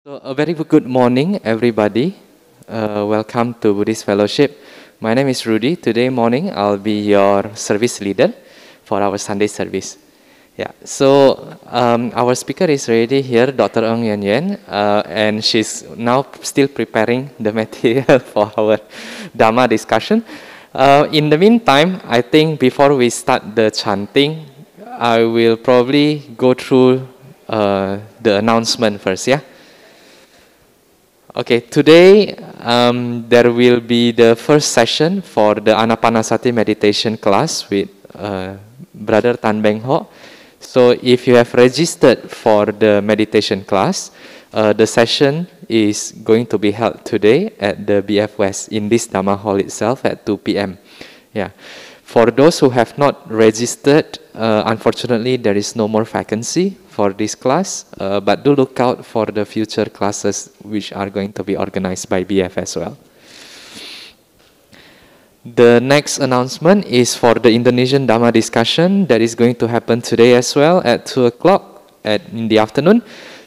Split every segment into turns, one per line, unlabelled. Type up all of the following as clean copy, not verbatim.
So a very good morning, everybody. Welcome to Buddhist Fellowship. My name is Rudy. Today morning, I'll be your service leader for our Sunday service. Yeah. So our speaker is already here, Dr. Ng Yuen Yen, and she's now still preparing the material for our Dhamma discussion. In the meantime, I think before we start the chanting, I will probably go through the announcement first. Yeah. Okay, today there will be the first session for the Anapanasati meditation class with Brother Tan Beng Ho. So if you have registered for the meditation class, the session is going to be held today at the BF West in this Dhamma hall itself at 2 p.m. Yeah. For those who have not registered, unfortunately there is no more vacancy for this class, but do look out for the future classes which are going to be organized by BF as well. The next announcement is for the Indonesian Dhamma discussion that is going to happen today as well at 2 o'clock in the afternoon.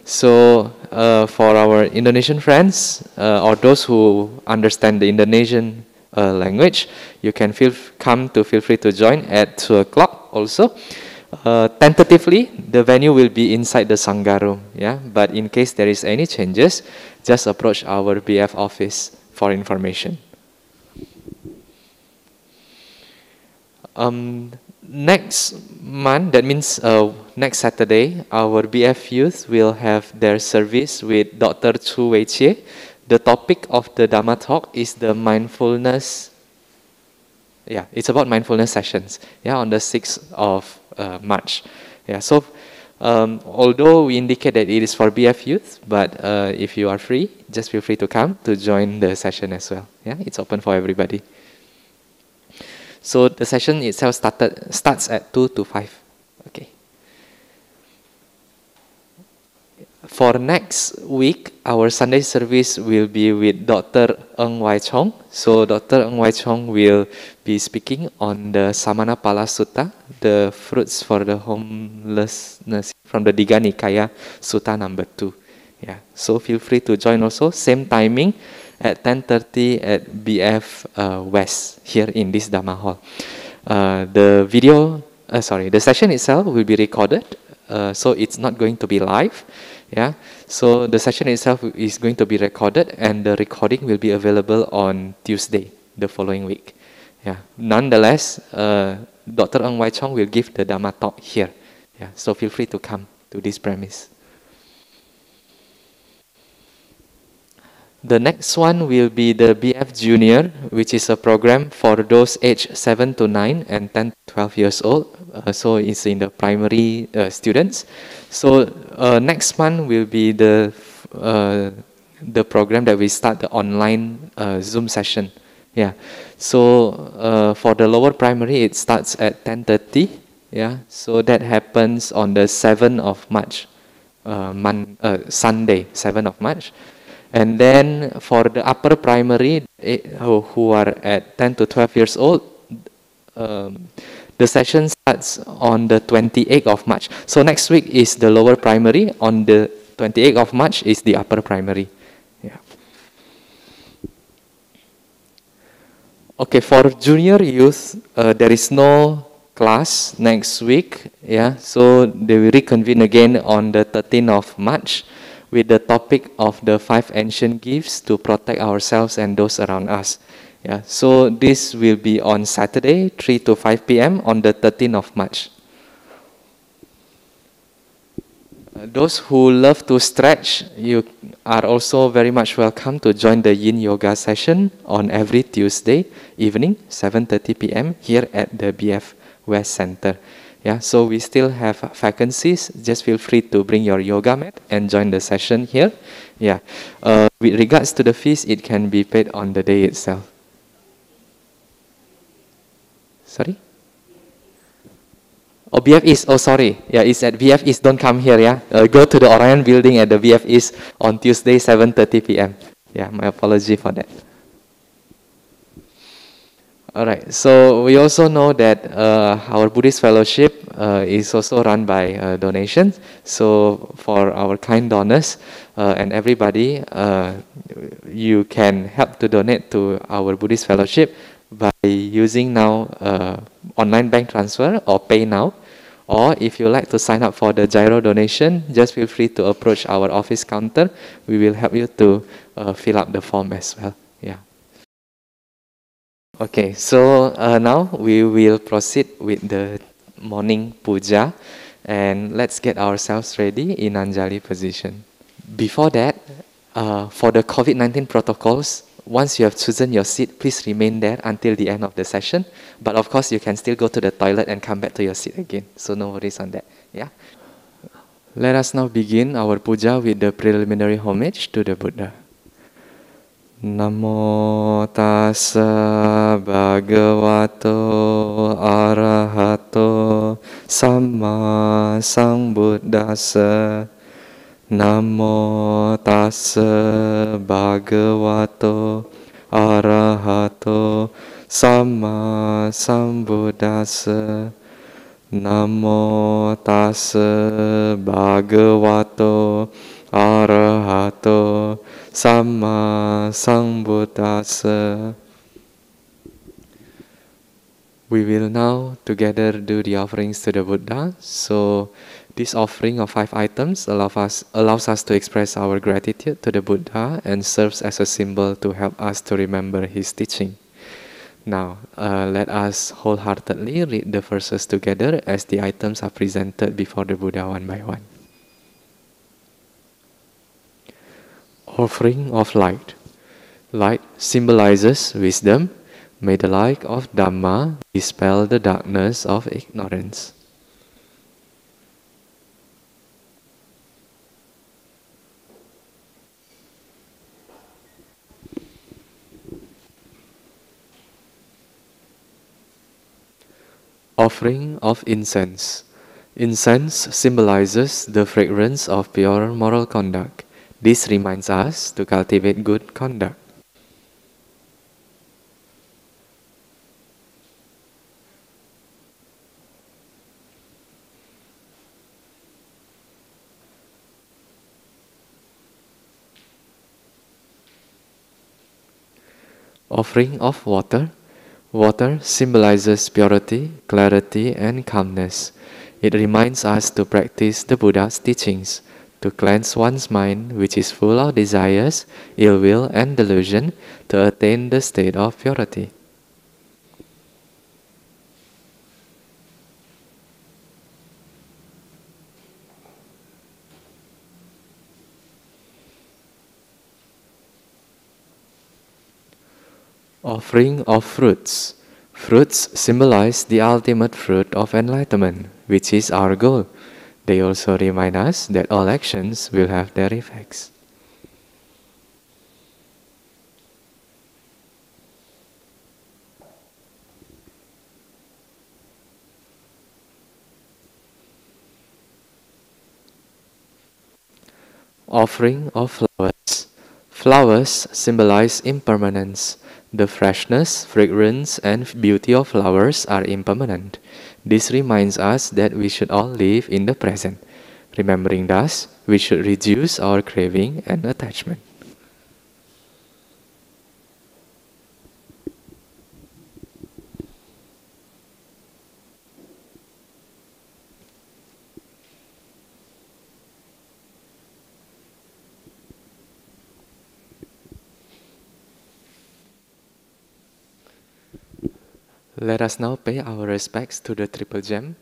So for our Indonesian friends or those who understand the Indonesian language, you can feel free to join at 2 o'clock also. Tentatively, the venue will be inside the Sangha room, yeah. But in case there is any changes, just approach our BF office for information. Next month, that means next Saturday, our BF youth will have their service with Dr. Chu Wei Chie. The topic of the Dhamma talk is the mindfulness. Yeah, it's about mindfulness sessions. Yeah, on the 6th of March. Yeah, so although we indicate that it is for BF youth, but if you are free, just feel free to come to join the session as well. Yeah, it's open for everybody. So the session itself starts at 2 to 5. Okay. For next week, our Sunday service will be with Dr. Ng Wai Chong. So Dr. Ng Wai Chong will be speaking on the Samanapala Sutta, the fruits for the homelessness from the Digha Nikaya Sutta number 2. Yeah. So feel free to join also. Same timing at 10:30 at BF West here in this Dhamma hall. The session itself will be recorded, so it's not going to be live. Yeah, so the session itself is going to be recorded, and the recording will be available on Tuesday, the following week. Yeah. Nonetheless, Dr. Ng Wai Chong will give the Dhamma talk here. Yeah, so feel free to come to this premise. The next one will be the BF Junior, which is a program for those aged 7 to 9 and 10 to 12 years old. So it's in the primary students. So next month will be the program that we start the online Zoom session. Yeah. So for the lower primary, it starts at 10:30. Yeah. So that happens on the 7th of March, Sunday, 7th of March. And then for the upper primary, who are at 10 to 12 years old, the session starts on the 28th of March. So next week is the lower primary. On the 28th of March is the upper primary. Yeah. Okay, for junior youth, there is no class next week. Yeah, so they will reconvene again on the 13th of March with the topic of the 5 ancient gifts to protect ourselves and those around us. Yeah, so this will be on Saturday, 3 to 5 p.m. on the 13th of March. Those who love to stretch, you are also very much welcome to join the Yin Yoga session on every Tuesday evening, 7:30 p.m. here at the BF West Center. Yeah, so we still have vacancies. Just feel free to bring your yoga mat and join the session here. Yeah, with regards to the fees, it can be paid on the day itself. Sorry? Oh, BF East. Oh, sorry. Yeah, it's at BF East. Don't come here. Yeah, go to the Orion building at the BF East on Tuesday, 7:30 p.m. Yeah, my apology for that. All right. So we also know that our Buddhist fellowship is also run by donations. So for our kind donors and everybody, you can help to donate to our Buddhist fellowship by using now online bank transfer or pay now. Or if you like to sign up for the gyro donation, just feel free to approach our office counter. We will help you to fill up the form as well. Yeah. Okay, so now we will proceed with the morning puja, and let's get ourselves ready in Anjali position. Before that, for the COVID-19 protocols, once you have chosen your seat, please remain there until the end of the session. But of course, you can still go to the toilet and come back to your seat again. So no worries on that. Yeah. Let us now begin our puja with the preliminary homage to the Buddha. Namo tassa bhagavato arahato samma sambuddhassa. Namo tassa bhagavato arahato samma sambuddhassa. Namo tassa bhagavato arahato samma sambuddhassa. We will now together do the offerings to the Buddha. So this offering of 5 items allows us to express our gratitude to the Buddha and serves as a symbol to help us to remember his teaching. Now, let us wholeheartedly read the verses together as the items are presented before the Buddha one by one. Offering of light. Light symbolizes wisdom. May the light of Dhamma dispel the darkness of ignorance. Offering of incense. Incense symbolizes the fragrance of pure moral conduct. This reminds us to cultivate good conduct. Offering of water. Water symbolizes purity, clarity, and calmness. It reminds us to practice the Buddha's teachings, to cleanse one's mind, which is full of desires, ill will, and delusion, to attain the state of purity. Offering of fruits. Fruits symbolize the ultimate fruit of enlightenment, which is our goal. They also remind us that all actions will have their effects. Offering of flowers. Flowers symbolize impermanence. The freshness, fragrance, and beauty of flowers are impermanent. This reminds us that we should all live in the present. Remembering thus, we should reduce our craving and attachment. Let us now pay our respects to the Triple Gem.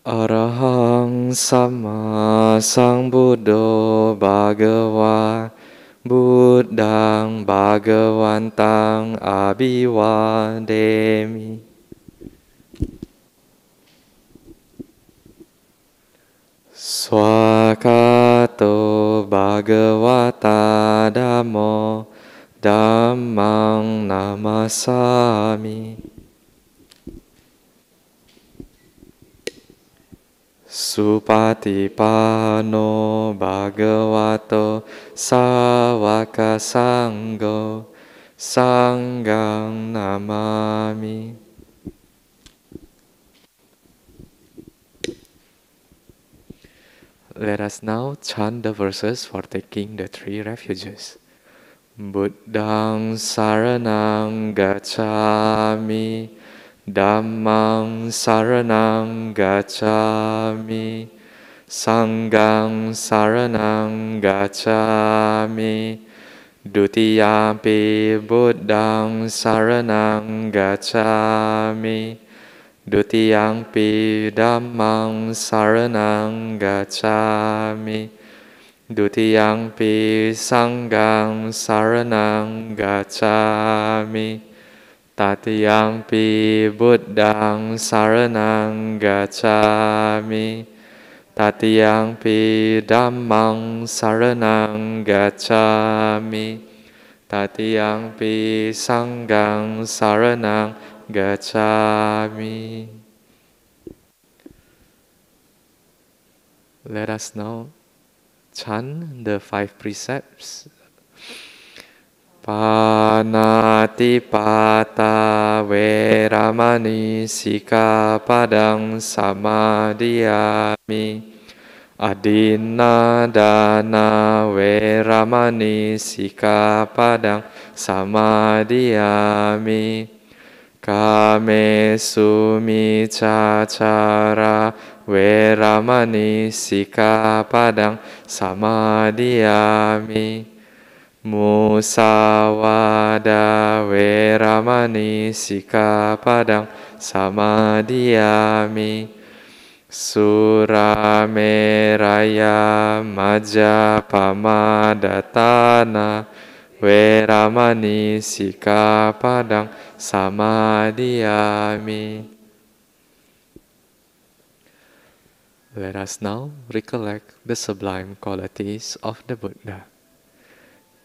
Arahang Sama Sambuddho Bhagava Buddhang Bhagavantang Abhivademi. Swakato Bhagavata Dhammo Dhammang namasami. Supatipano bhagavato sāvaka sangho Sanghang namami. Let us now chant the verses for taking the 3 refuges. Buddhang saranang gacchami, Dhammang saranang gacchami, Sanghang saranang gacchami, Dutiyampi Buddhang saranang gacchami, Dutiyampi Dhammang saranang gacchami, Dutiyampi Sanghang saranang gacchami, Tatiyampi Buddhang saranang gacchami, Tatiyampi Dhammang saranang gacchami, Tatiyampi Sanghang saranang gacchami. Let us now chant the 5 precepts. Panatipata veramani sikapadang samadhiyami, Adinadana veramani sikapadang samadhiyami, Kame sumicacara veramani sikapadang samadhiyami, Musawada veramani sikapadang samadhiyami, Surameraya majapamadatana veramani sikapadang samadhiyami. Let us now recollect the sublime qualities of the Buddha.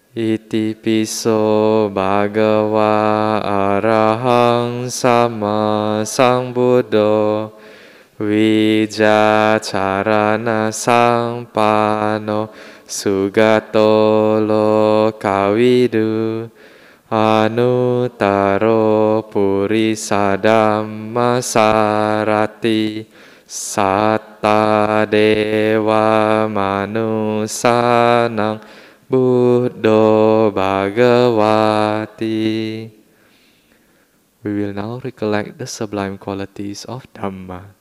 Iti piso bhagava arahang sama sambuddho, Wijacarana sampano sugato lokavidu, Anutaro purisa dhamma sarati, Satta dewa manusanang Buddho Bhagavati. We will now recollect the sublime qualities of Dhamma.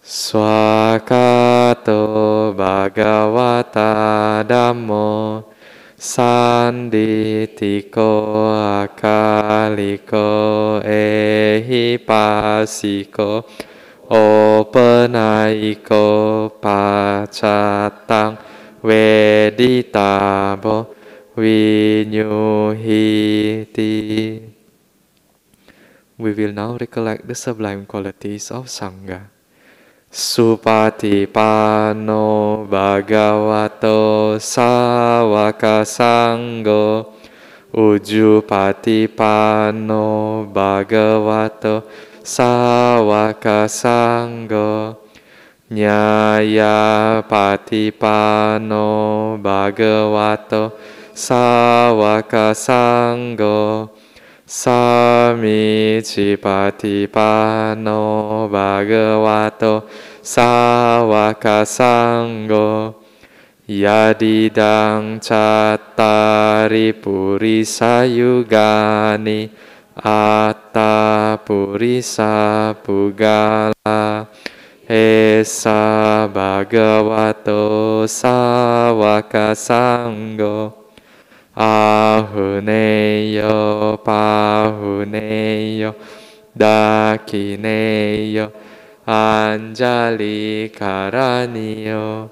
Swakato Bhagavata Dhammo, Sanditiko akaliko ehipasiko, Openaiko pacatang Veditabo vinyuhiti. We will now recollect the sublime qualities of Sangha. Supatipano Bhagavato Sawaka Sangho, Ujupatipano Bhagavato Sawaka Sangho, Nyaya patipano bhagavato sawaka sangho, Samici patipano bhagavato sawaka sangho, Yadidang cattari purisa yugani, Atta purisa pugala, Esa bhagavato sawaka sangho, Ahuneyo pahuneyo dakineyo, Anjali karaniyo,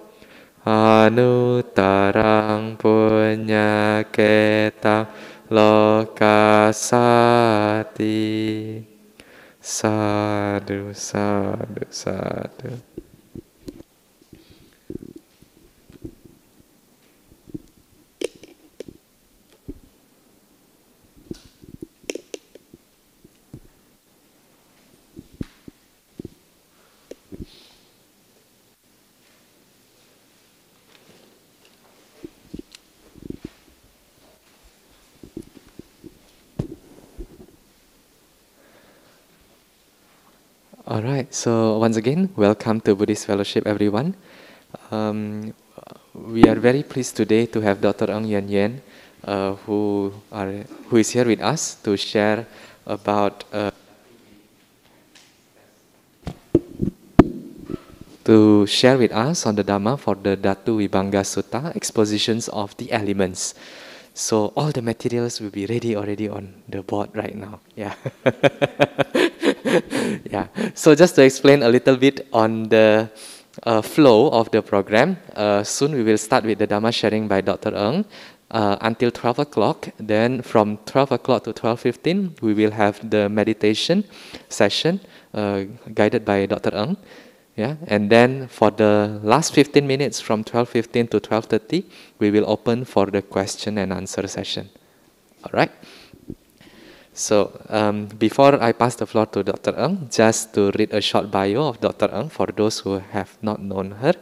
Anutarang punyaketang lokasati. Sadhu, sadhu, sadhu. All right, so once again, welcome to Buddhist Fellowship, everyone. We are very pleased today to have Dr. Ng Yuen Yen, who is here with us to share about with us on the Dhamma for the Dhatuvibanga Sutta, Expositions of the Elements. So all the materials will be ready already on the board right now. Yeah. Yeah. So just to explain a little bit on the flow of the program, soon we will start with the Dhamma sharing by Dr. Ng until 12 o'clock. Then from 12 o'clock to 12:15, we will have the meditation session guided by Dr. Ng. Yeah, and then for the last 15 minutes from 12:15 to 12:30, we will open for the question and answer session. All right. So before I pass the floor to Dr. Ng, just to read a short bio of Dr. Ng for those who have not known her.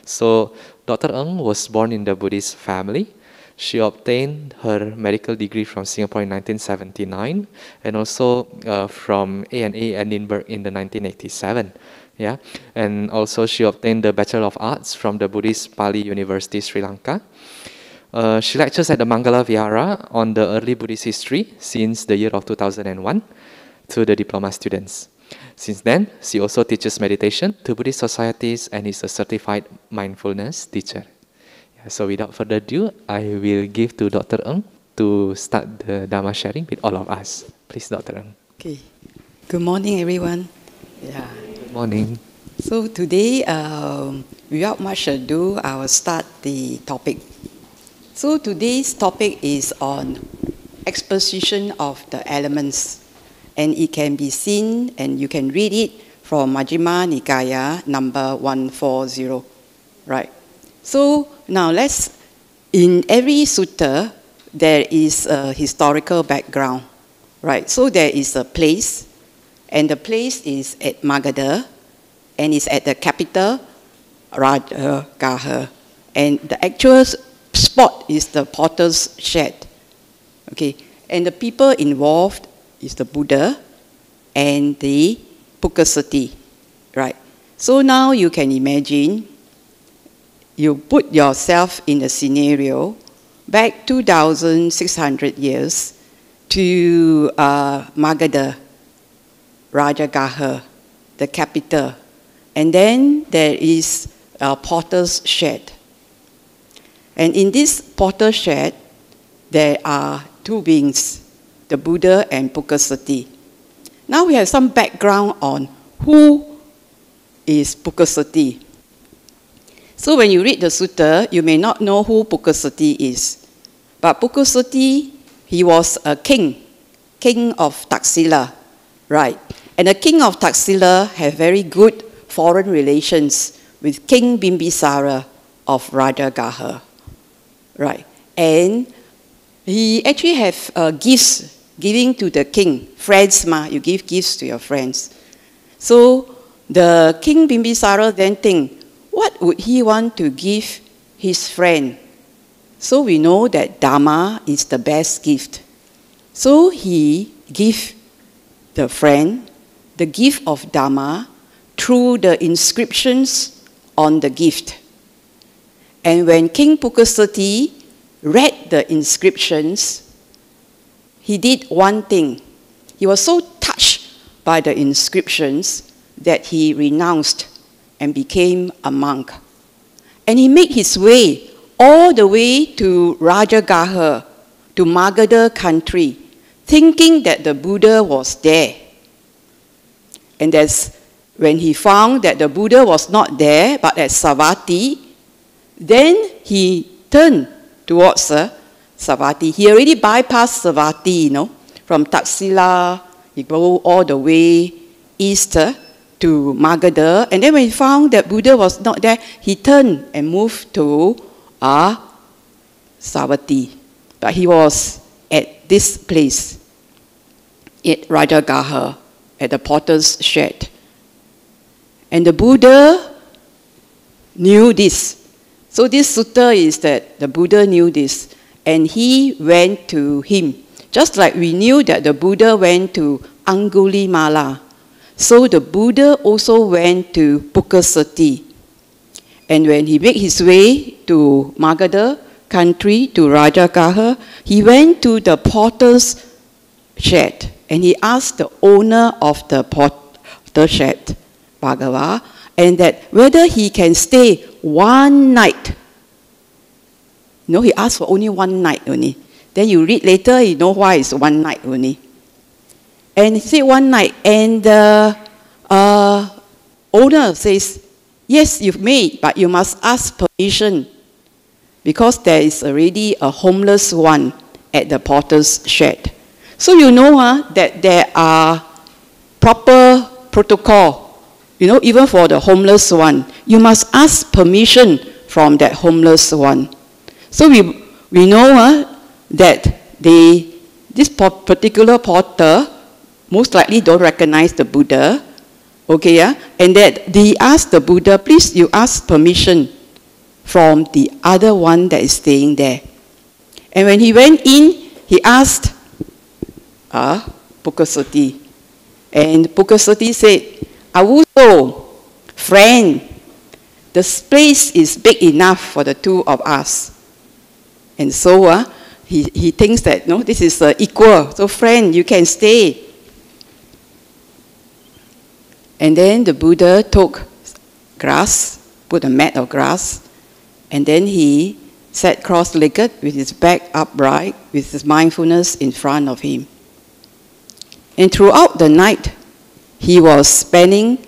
So Dr. Ng was born in the Buddhist family. She obtained her medical degree from Singapore in 1979 and also from A&A Edinburgh in the 1987. Yeah, and also she obtained the Bachelor of Arts from the Buddhist Pali University, Sri Lanka. She lectures at the Mangala Vihara on the early Buddhist history since the year of 2001 to the diploma students. Since then, she also teaches meditation to Buddhist societies and is a certified mindfulness teacher. Yeah, so without further ado, I will give to Dr. Ng to start the Dhamma sharing with all of us. Please, Dr. Ng.
Okay. Good morning, everyone. Yeah.
Morning.
So today, without much ado, I will start the topic. So today's topic is on exposition of the elements, and it can be seen and you can read it from Majjhima Nikaya number 140. Right. So now in every sutta, there is a historical background. Right. So there is a place. And the place is at Magadha, and it's at the capital, Rajagaha. And the actual spot is the potter's shed. Okay, and the people involved is the Buddha and the Bukaseti. Right. So now you can imagine, you put yourself in a scenario back 2,600 years to Magadha, Rajagaha, the capital. And then there is a potter's shed. And in this potter's shed, there are two beings, the Buddha and Bukaseti. Now we have some background on who is Bukaseti. So when you read the sutta, you may not know who Bukaseti is. But Bukaseti, he was a king of Taxila, right? And the king of Taxila had very good foreign relations with King Bimbisara of Rajagaha, right? And he actually have gifts giving to the king. Friends, you give gifts to your friends. So the King Bimbisara then think, what would he want to give his friend? So we know that Dhamma is the best gift. So he gave the friend the gift of Dhamma through the inscriptions on the gift. And when King Bukaseti read the inscriptions, he did one thing. He was so touched by the inscriptions that he renounced and became a monk. And he made his way all the way to Rajagaha, to Magadha country, thinking that the Buddha was there. And that's when he found that the Buddha was not there, but at Savatthi, then he turned towards Savatthi. He already bypassed Savatthi, from Taxila, he go all the way east to Magadha. And then when he found that Buddha was not there, he turned and moved to Savatthi. But he was at this place, at Rajagaha, at the potter's shed. And the Buddha knew this. So this sutta is that the Buddha knew this, and he went to him. Just like we knew that the Buddha went to Angulimala. So the Buddha also went to Bukaseti. And when he made his way to Magadha country, to Rajagaha, he went to the potter's shed. And he asked the owner of the potter's shed, Bhagava, and that whether he can stay one night. No, he asked for only one night only. Then you read later, you know why it's one night only. And he said one night, and the owner says, yes, you may, but you must ask permission, because there is already a homeless one at the potter's shed. So you know that there are proper protocol, you know, even for the homeless one. You must ask permission from that homeless one. So we know that this particular potter most likely don't recognize the Buddha, okay, and that they asked the Buddha, please you ask permission from the other one that is staying there. And when he went in, he asked Bukaseti. And Bukaseti said, Awuso, friend, the space is big enough for the two of us. And so he thinks that, no, this is equal. So friend, you can stay. And then the Buddha took grass, put a mat of grass, and then he sat cross-legged with his back upright, with his mindfulness in front of him. And throughout the night, he was spending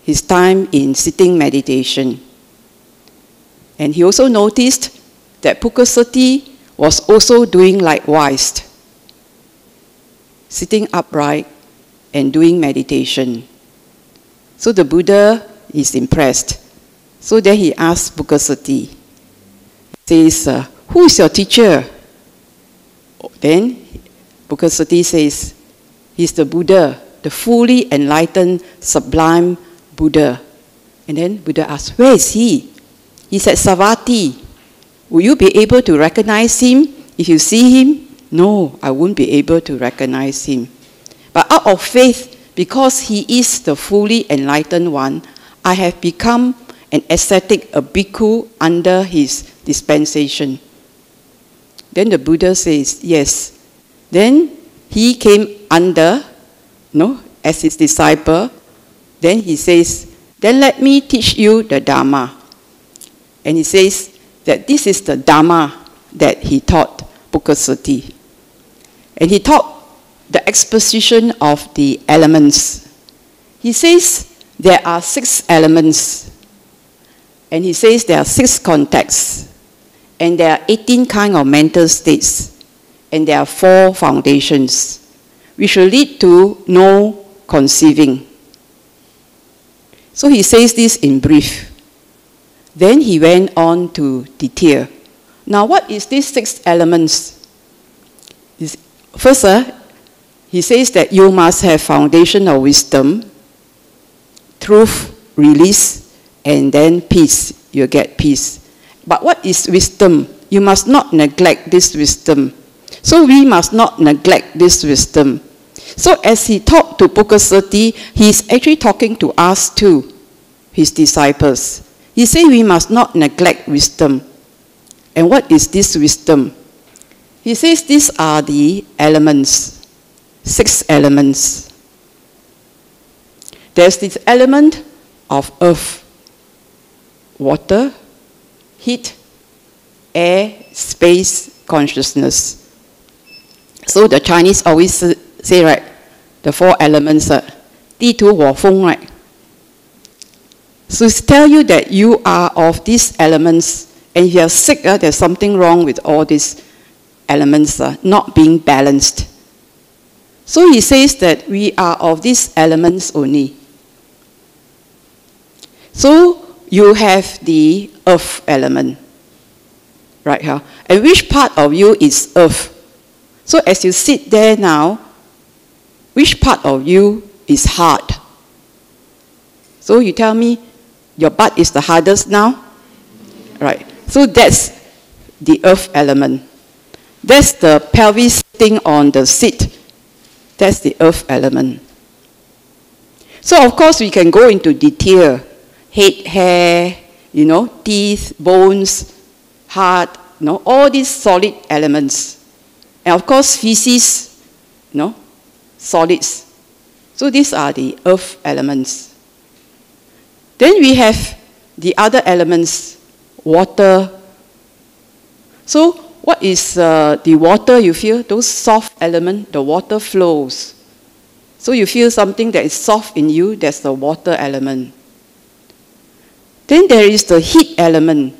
his time in sitting meditation. And he also noticed that Bukaseti was also doing likewise, sitting upright and doing meditation. So the Buddha is impressed. So then he asked Bukaseti, he says, who is your teacher? Then Bukaseti says, he's the Buddha, the fully enlightened, sublime Buddha. And then Buddha asked, where is he? He said, Savatthi. Will you be able to recognize him if you see him? No, I won't be able to recognize him. But out of faith, because he is the fully enlightened one, I have become an ascetic, a bhikkhu under his dispensation. Then the Buddha says, yes. Then he came under, as his disciple. Then he says, then let me teach you the Dhamma. And he says that this is the Dhamma that he taught Bukaseti. And he taught the exposition of the elements. He says there are 6 elements. And he says there are 6 contexts. And there are 18 kinds of mental states. And there are 4 foundations, which will lead to no conceiving. So he says this in brief. Then he went on to detail. Now what is these 6 elements? First, he says that you must have foundation of wisdom, truth, release, and then peace. You get peace. But what is wisdom? You must not neglect this wisdom. So we must not neglect this wisdom. So as he talked to Bukaseti, he's actually talking to us too, his disciples. He said we must not neglect wisdom. And what is this wisdom? He says these are the elements. 6 elements. There's this element of earth, water, heat, air, space, consciousness. So the Chinese always say, right, the 4 elements, 地土火风, right? So it's tell you that you are of these elements, and if you are sick, there's something wrong with all these elements not being balanced. So he says that we are of these elements only. So you have the earth element, right here. And which part of you is earth? So as you sit there now, which part of you is hard? So you tell me, your butt is the hardest now? Right. So that's the earth element. That's the pelvis sitting on the seat. That's the earth element. So of course we can go into detail. Head, hair, you know, teeth, bones, heart, you know, all these solid elements. And of course feces, you know, solids. So these are the earth elements. Then we have the other elements, water. So what is the water you feel? Those soft elements, the water flows. So you feel something that is soft in you, that's the water element. Then there is the heat element.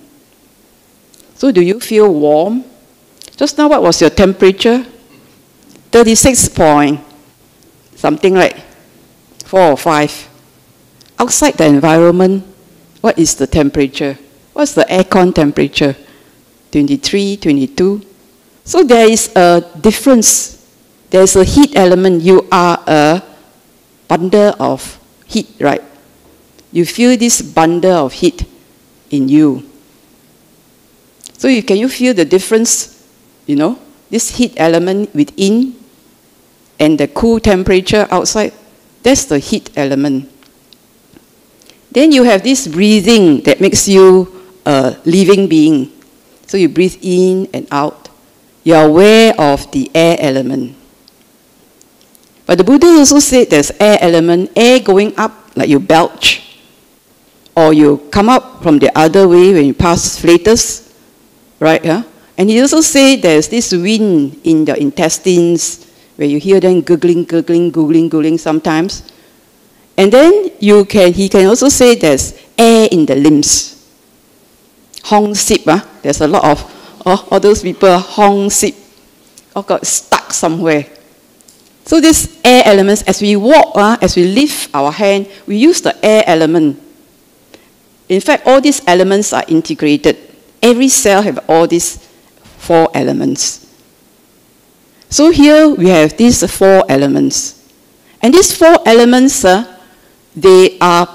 So do you feel warm? Just now what was your temperature? 36 point, something like 4 or 5. Outside the environment, what is the temperature? What's the aircon temperature? 23, 22. So there is a difference. There's a heat element. You are a bundle of heat, right? You feel this bundle of heat in you. So can you feel the difference, you know, this heat element within and the cool temperature outside? That's the heat element. Then you have this breathing that makes you a living being. So you breathe in and out. You are aware of the air element. But the Buddha also said there's air element, air going up like you belch. Or you come up from the other way when you pass flatus, right? Yeah? And he also said there's this wind in the intestines where you hear them gurgling, gurgling, gurgling, gurgling sometimes. And then he can also say there's air in the limbs. Hong sip, there's a lot of all those people, hong sip, all got stuck somewhere. So these air elements, as we walk, as we lift our hand, we use the air element. In fact, all these elements are integrated. Every cell have all these 4 elements. So here we have these 4 elements. And these 4 elements, they are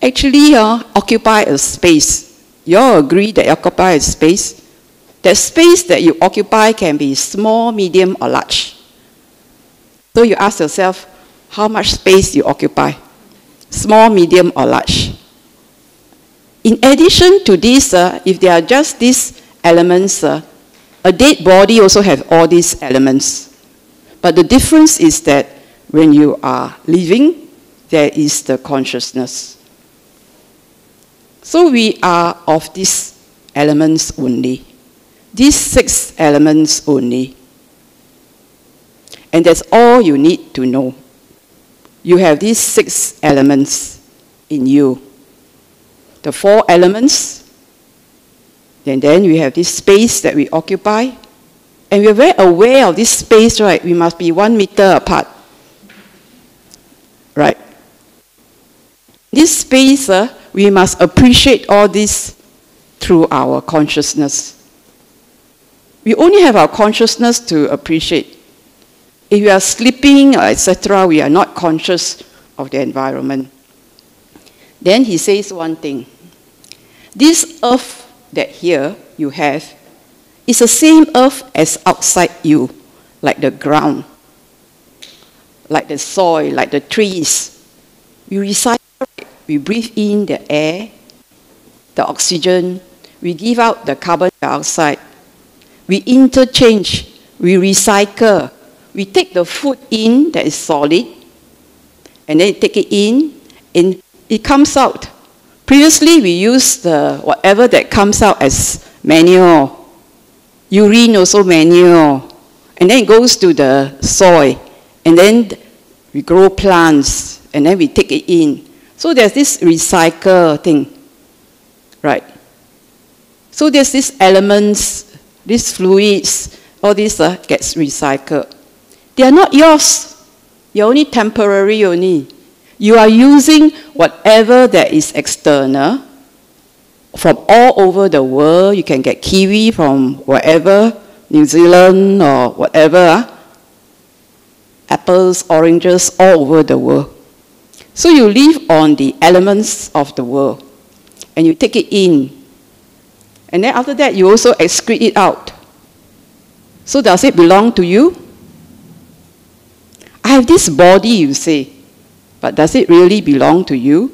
actually occupy a space. You all agree that you occupy a space? That space that you occupy can be small, medium, or large. So you ask yourself, how much space you occupy? Small, medium, or large? In addition to this, if there are just these elements, a dead body also has all these elements. But the difference is that when you are living, there is the consciousness. So we are of these elements only. These 6 elements only. And that's all you need to know. You have these 6 elements in you. The 4 elements, and then we have this space that we occupy. And we're very aware of this space, right? We must be 1 meter apart. Right? This space, we must appreciate all this through our consciousness. We only have our consciousness to appreciate. If we are sleeping, etc., we are not conscious of the environment. Then he says one thing. This earth that here you have is the same earth as outside you, like the ground, like the soil, like the trees. We recycle, we breathe in the air, the oxygen, we give out the carbon dioxide. We interchange, we recycle, we take the food in that is solid, and then take it in, and it comes out. Previously, we used whatever that comes out as manure. Urine also manure. And then it goes to the soil. And then we grow plants. And then we take it in. So there's this recycle thing. Right? So there's these elements, these fluids, all this gets recycled. They are not yours. You're only temporary only. You are using whatever that is external from all over the world. You can get kiwi from wherever, New Zealand or whatever. Apples, oranges, all over the world. So you live on the elements of the world. And you take it in. And then after that, you also excrete it out. So does it belong to you? I have this body, you say. But does it really belong to you?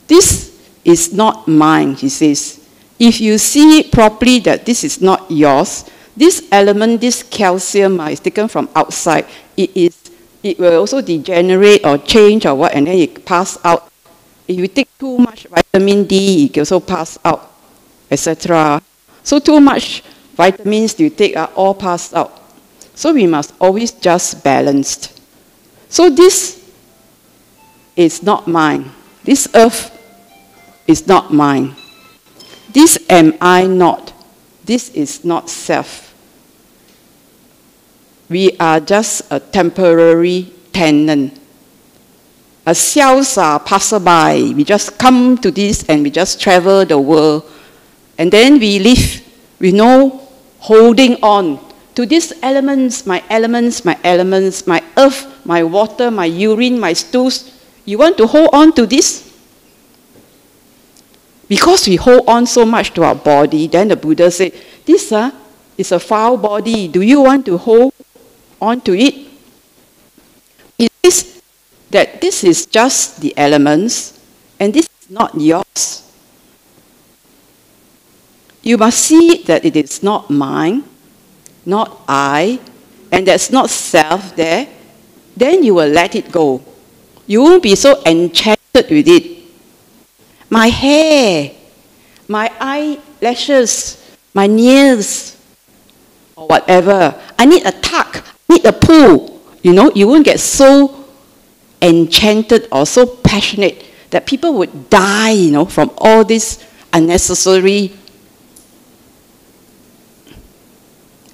This is not mine, he says. If you see it properly that this is not yours, this element, this calcium is taken from outside. It will also degenerate or change or what, and then it pass out. If you take too much vitamin D, it can also pass out, etc. So too much vitamins you take are all passed out. So we must always just balanced. So this is not mine. This earth is not mine. This am I not. This is not self. We are just a temporary tenant. A 潇洒 passerby. We just come to this and we just travel the world. And then we live with no holding on to these elements, my earth, my water, my urine, my stools. You want to hold on to this? Because we hold on so much to our body, then the Buddha said, this is a foul body. Do you want to hold on to it? It is that this is just the elements, and this is not yours. You must see that it is not mine, not I, and there's not self there. Then you will let it go. You won't be so enchanted with it. My hair, my eyelashes, my nails, or whatever. I need a tuck, I need a pull. You won't get so enchanted or so passionate that people would die, from all this unnecessary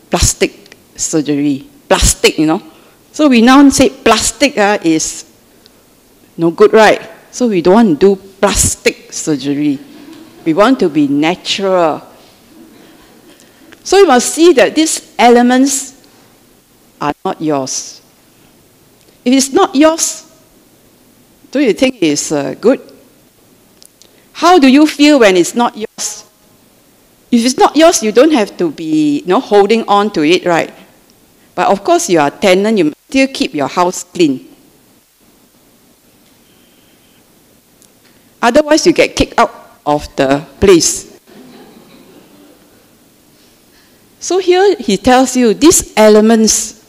plastic surgery. Plastic, So we now say plastic is no good, right? So we don't want to do plastic surgery. We want to be natural. So you must see that these elements are not yours. If it's not yours, do you think it's good? How do you feel when it's not yours? If it's not yours, you don't have to be holding on to it, right? But of course, you are a tenant, you must still keep your house clean. Otherwise, you get kicked out of the place. So here he tells you these elements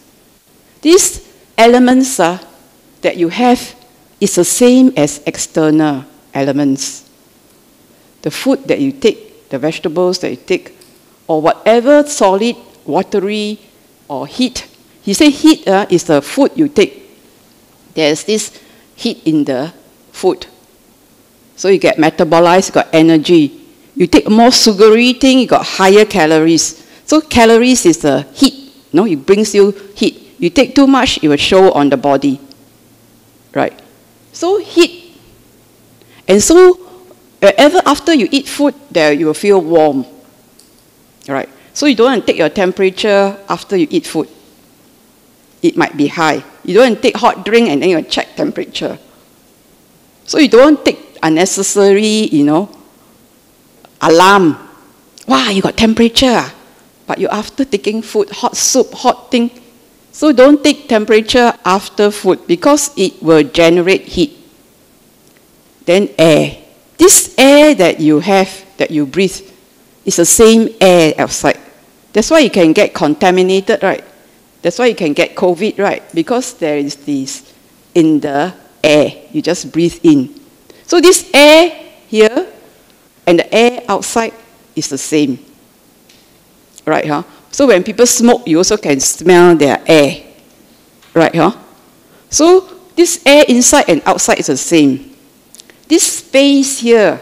that you have is the same as external elements. The food that you take, the vegetables that you take, or whatever solid, watery, or heat. He said heat is the food you take. There's this heat in the food. So you get metabolized, you got energy. You take more sugary thing, you got higher calories. So calories is the heat. It brings you heat. You take too much, it will show on the body. Right? So heat. And so wherever after you eat food, there you will feel warm. Right? So you don't want to take your temperature after you eat food. It might be high. You don't want to take hot drink and then you check temperature. So you don't take unnecessary, alarm. Wow, you got temperature. But you after taking food, hot soup, hot thing. So don't take temperature after food because it will generate heat. Then air. This air that you have, that you breathe, is the same air outside. That's why you can get contaminated, right? That's why you can get COVID, right? Because there is this in the air. You just breathe in. So this air here and the air outside is the same. Right, huh? So when people smoke, you also can smell their air. Right, huh? So this air inside and outside is the same. This space here,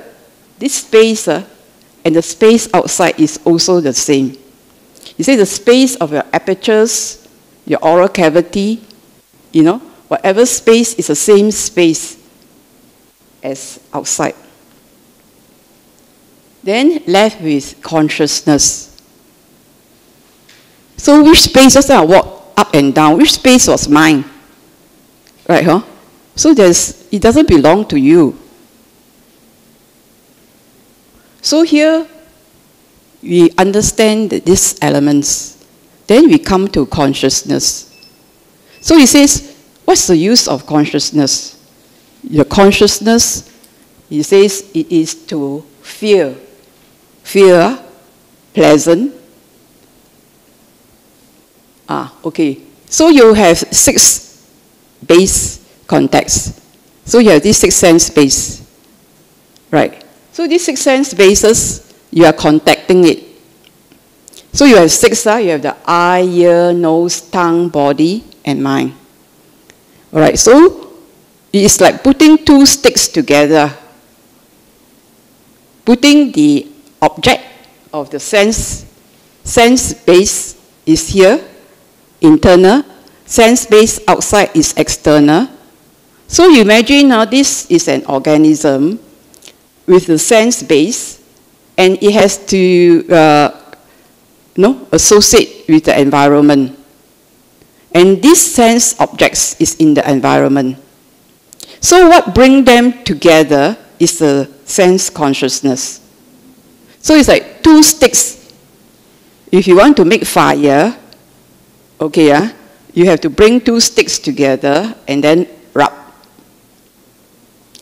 this space and the space outside is also the same. You say the space of your apertures, your oral cavity, whatever space is the same space as outside. Then left with consciousness. So which space, just I walk up and down, which space was mine? Right, huh? So it doesn't belong to you. So here, we understand these elements. Then we come to consciousness. So he says, what's the use of consciousness? Your consciousness, he says, it is to feel. Feel, pleasant. Okay. So you have 6 base contacts. So you have these 6 sense base. Right. So these 6 sense bases, you are contacting it. So you have 6, you have the eye, ear, nose, tongue, body, and mind. All right, so it's like putting 2 sticks together. Putting the object of the sense base is here, internal. Sense base outside is external. So you imagine now this is an organism with the sense base, and it has to associate with the environment. And these sense objects is in the environment. So what brings them together is the sense consciousness. So it's like 2 sticks. If you want to make fire, okay, you have to bring 2 sticks together and then rub.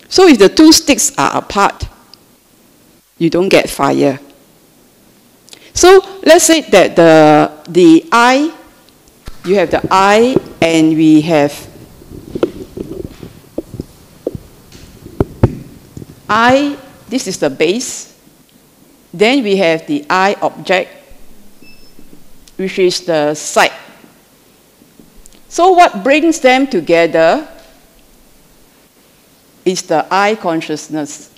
So if the 2 sticks are apart, you don't get fire. So let's say that the eye, you have the eye, and we have eye, this is the base. Then we have the eye object, which is the sight. So what brings them together is the eye consciousness.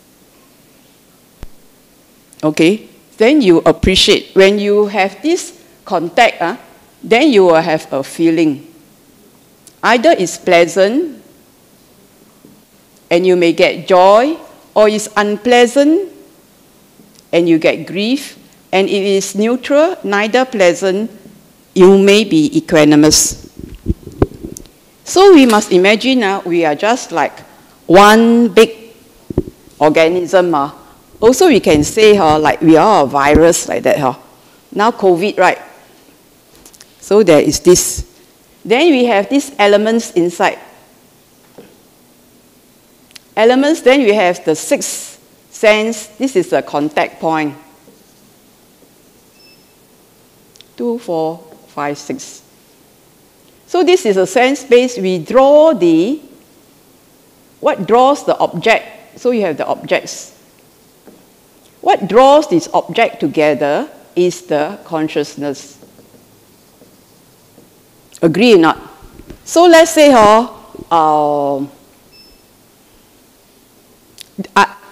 Okay? Then you appreciate. When you have this contact, then you will have a feeling. Either it's pleasant, and you may get joy, or it's unpleasant, and you get grief, and it is neutral, neither pleasant, you may be equanimous. So we must imagine we are just like one big organism. Also we can say like we are a virus like that. Now COVID, right? So there is this. Then we have these elements inside. Elements, then we have the 6 sense. This is the contact point. 2, 4, 5, 6. So this is a sense base. We draw what draws the object? So you have the objects. What draws this object together is the consciousness. Agree or not? So let's say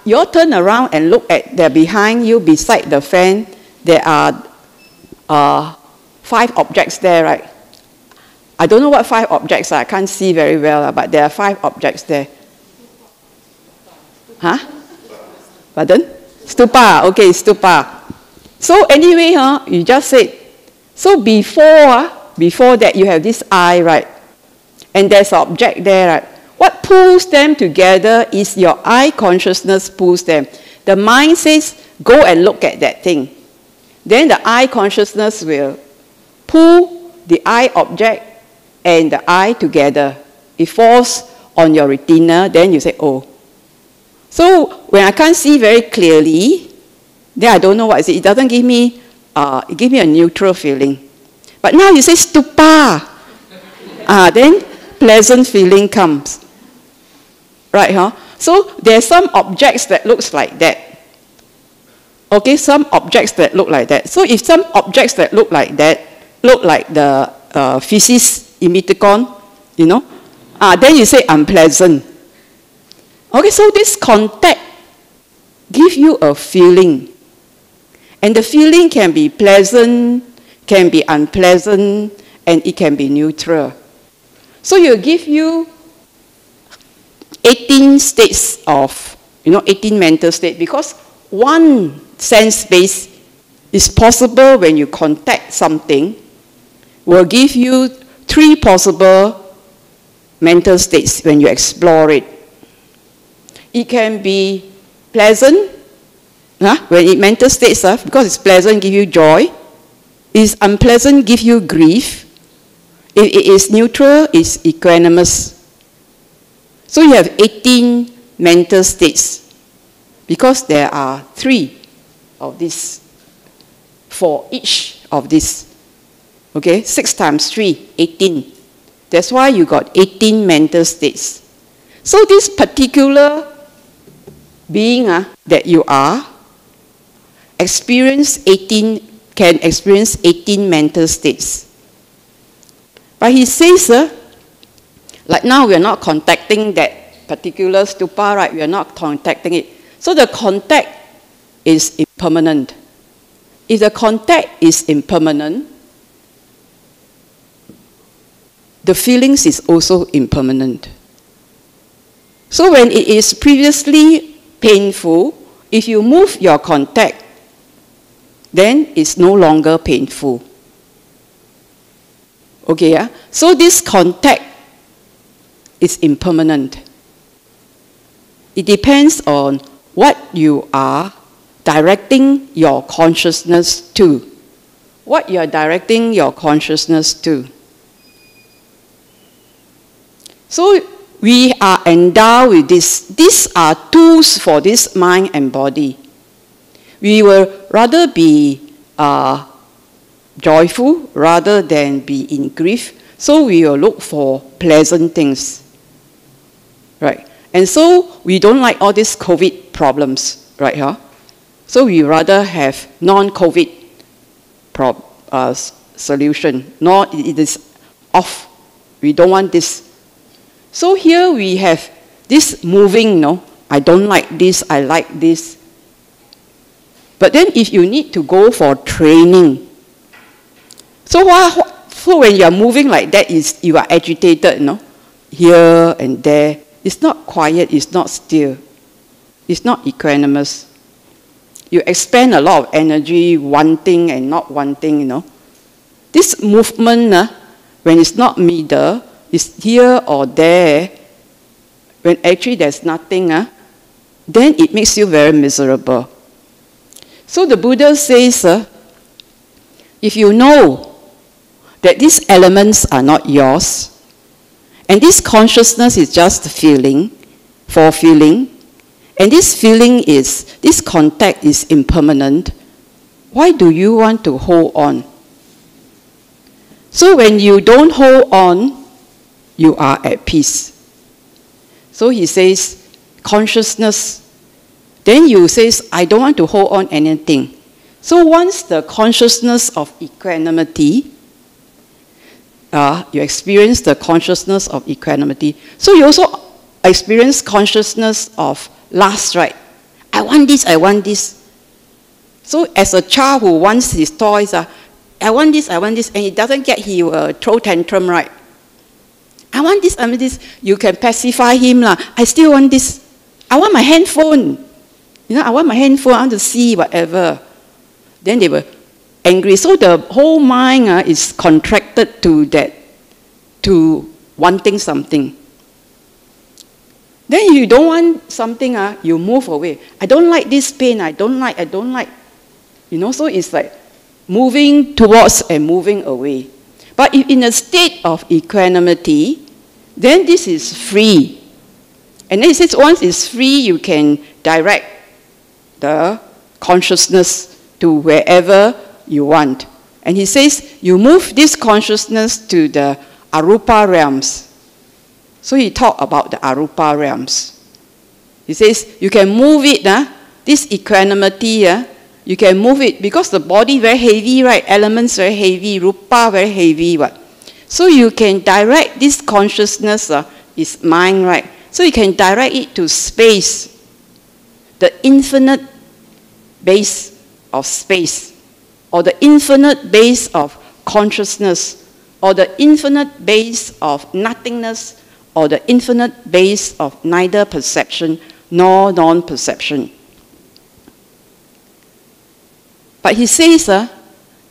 you turn around and look at there behind you, beside the fan, there are 5 objects there, right? I don't know what 5 objects are. I can't see very well, but there are 5 objects there. Huh? Pardon? Stupa. Okay, stupa. So anyway, you just said, so before that you have this eye, right? And there's an object there, right? What pulls them together is your eye consciousness pulls them. The mind says, go and look at that thing. Then the eye consciousness will pull the eye object and the eye together. It falls on your retina, then you say, oh. So when I can't see very clearly, then I don't know what is it. It doesn't give me, it gives me a neutral feeling. But now you say stupa. Then pleasant feeling comes. Right, So there are some objects that looks like that. Okay, some objects that look like that. So if some objects that look like that, look like the feces emeticon, then you say unpleasant. Okay, so this contact gives you a feeling. And the feeling can be pleasant, can be unpleasant, and it can be neutral. So you give you 18 states of, 18 mental states, because one sense base is possible when you contact something, will give you 3 possible mental states when you explore it. It can be pleasant, when mental states, because it's pleasant, give you joy. It's unpleasant, give you grief. If it is neutral, it's equanimous. So you have 18 mental states, because there are 3 of this for each of this. Okay, 6 times 3, 18. That's why you got 18 mental states. So this particular being that you are can experience 18 mental states. But he says, like now we are not contacting that particular stupa, right? We are not contacting it. So the contact is impermanent. If the contact is impermanent, the feelings is also impermanent. So when it is previously painful, if you move your contact, then it's no longer painful. Okay, yeah? So this contact is impermanent. It depends on what you are directing your consciousness to. What you are directing your consciousness to. So we are endowed with this. These are tools for this mind and body. We will rather be joyful rather than be in grief. So we will look for pleasant things. Right? And so we don't like all these COVID problems. Right? Huh? So we rather have non-COVID solution. No, it is off. We don't want this. So here we have this moving, no? I don't like this, I like this. But then if you need to go for training, so when you are moving like that, you are agitated, no? Here and there. It's not quiet, it's not still. It's not equanimous. You expend a lot of energy wanting and not wanting, you know. This movement, when it's not middle, it's here or there, when actually there's nothing, then it makes you very miserable. So the Buddha says, if you know that these elements are not yours, and this consciousness is just feeling, for feeling, and this contact is impermanent, why do you want to hold on? So when you don't hold on, you are at peace. So he says, consciousness. Then you says, I don't want to hold on anything. So once the consciousness of equanimity, you experience the consciousness of equanimity. So you also experience consciousness of lust, right? I want this, I want this. So as a child who wants his toys, I want this, and he doesn't get, he will throw tantrum, right? I want this, I want this. You can pacify him. I still want this. I want my handphone. I want my handphone. I want to see whatever. Then they were angry. So the whole mind is contracted to that, to wanting something. Then you don't want something, you move away. I don't like this pain. I don't like. So it's like moving towards and moving away. But if in a state of equanimity, then this is free. And then it says once it's free, you can direct the consciousness to wherever you want. And he says, you move this consciousness to the arupa realms. So he talked about the arupa realms. He says, you can move it, this equanimity, you can move it because the body very heavy, right? Elements very heavy, rupa very heavy. What? So you can direct this consciousness, is mind, right? So you can direct it to space, the infinite base of space, or the infinite base of consciousness, or the infinite base of nothingness, or the infinite base of neither perception nor non-perception. But he says,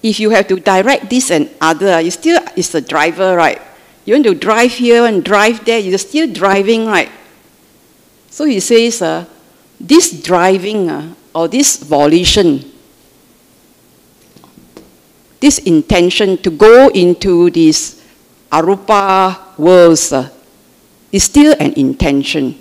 if you have to direct this and other, you still is the driver, right? You want to drive here and drive there, you're still driving, right? So he says, this driving or this volition, this intention to go into these arupa worlds, It's still an intention.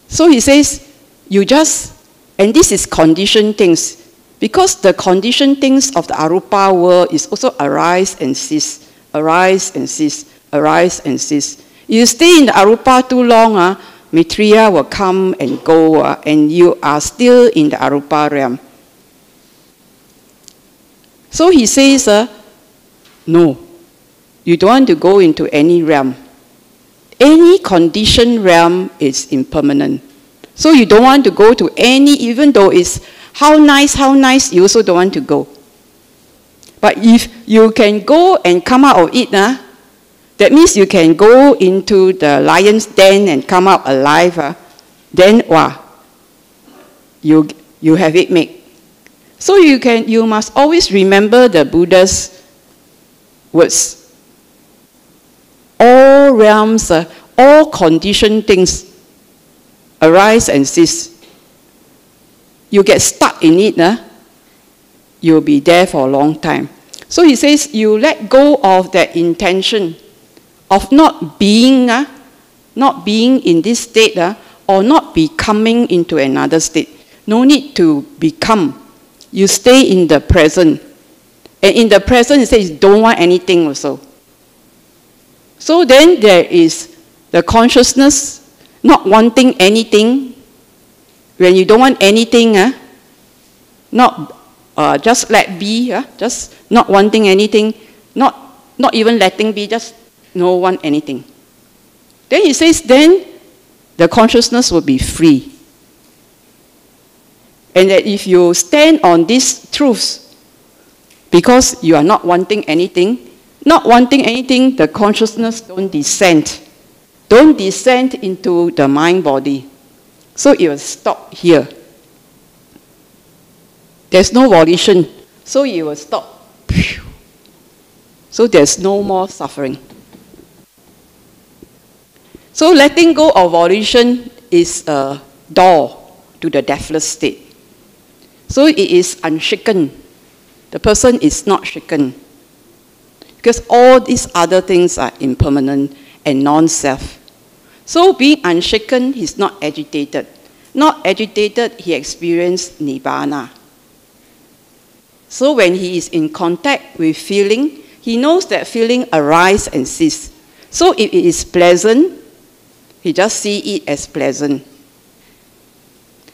So he says, you just, and this is conditioned things, because the conditioned things of the arupa world is also arise and cease, arise and cease, arise and cease. You stay in the arupa too long, Maitreya will come and go, and you are still in the arupa realm. So he says, no, you don't want to go into any realm. Any conditioned realm is impermanent. So you don't want to go to any, even though it's how nice, you also don't want to go. But if you can go and come out of it, that means you can go into the lion's den and come out alive, then wow, you have it made. So you must always remember the Buddha's words. All realms, all conditioned things arise and cease. You get stuck in it, you'll be there for a long time. So he says, you let go of that intention of not being in this state, or not becoming into another state. No need to become. You stay in the present. And in the present, he says, don't want anything also. So then there is the consciousness not wanting anything. When you don't want anything, not just let be, just not wanting anything, not even letting be, just no want anything. Then he says, then the consciousness will be free. And that if you stand on these truths, because you are not wanting anything, the consciousness don't descend. Don't descend into the mind body. So it will stop here. There's no volition. So it will stop. So there's no more suffering. So letting go of volition is a door to the deathless state. So it is unshaken. The person is not shaken. Because all these other things are impermanent and non-self. So being unshaken, he's not agitated. Not agitated, he experienced nibbana. So when he is in contact with feeling, he knows that feeling arise and cease. So if it is pleasant, he just sees it as pleasant.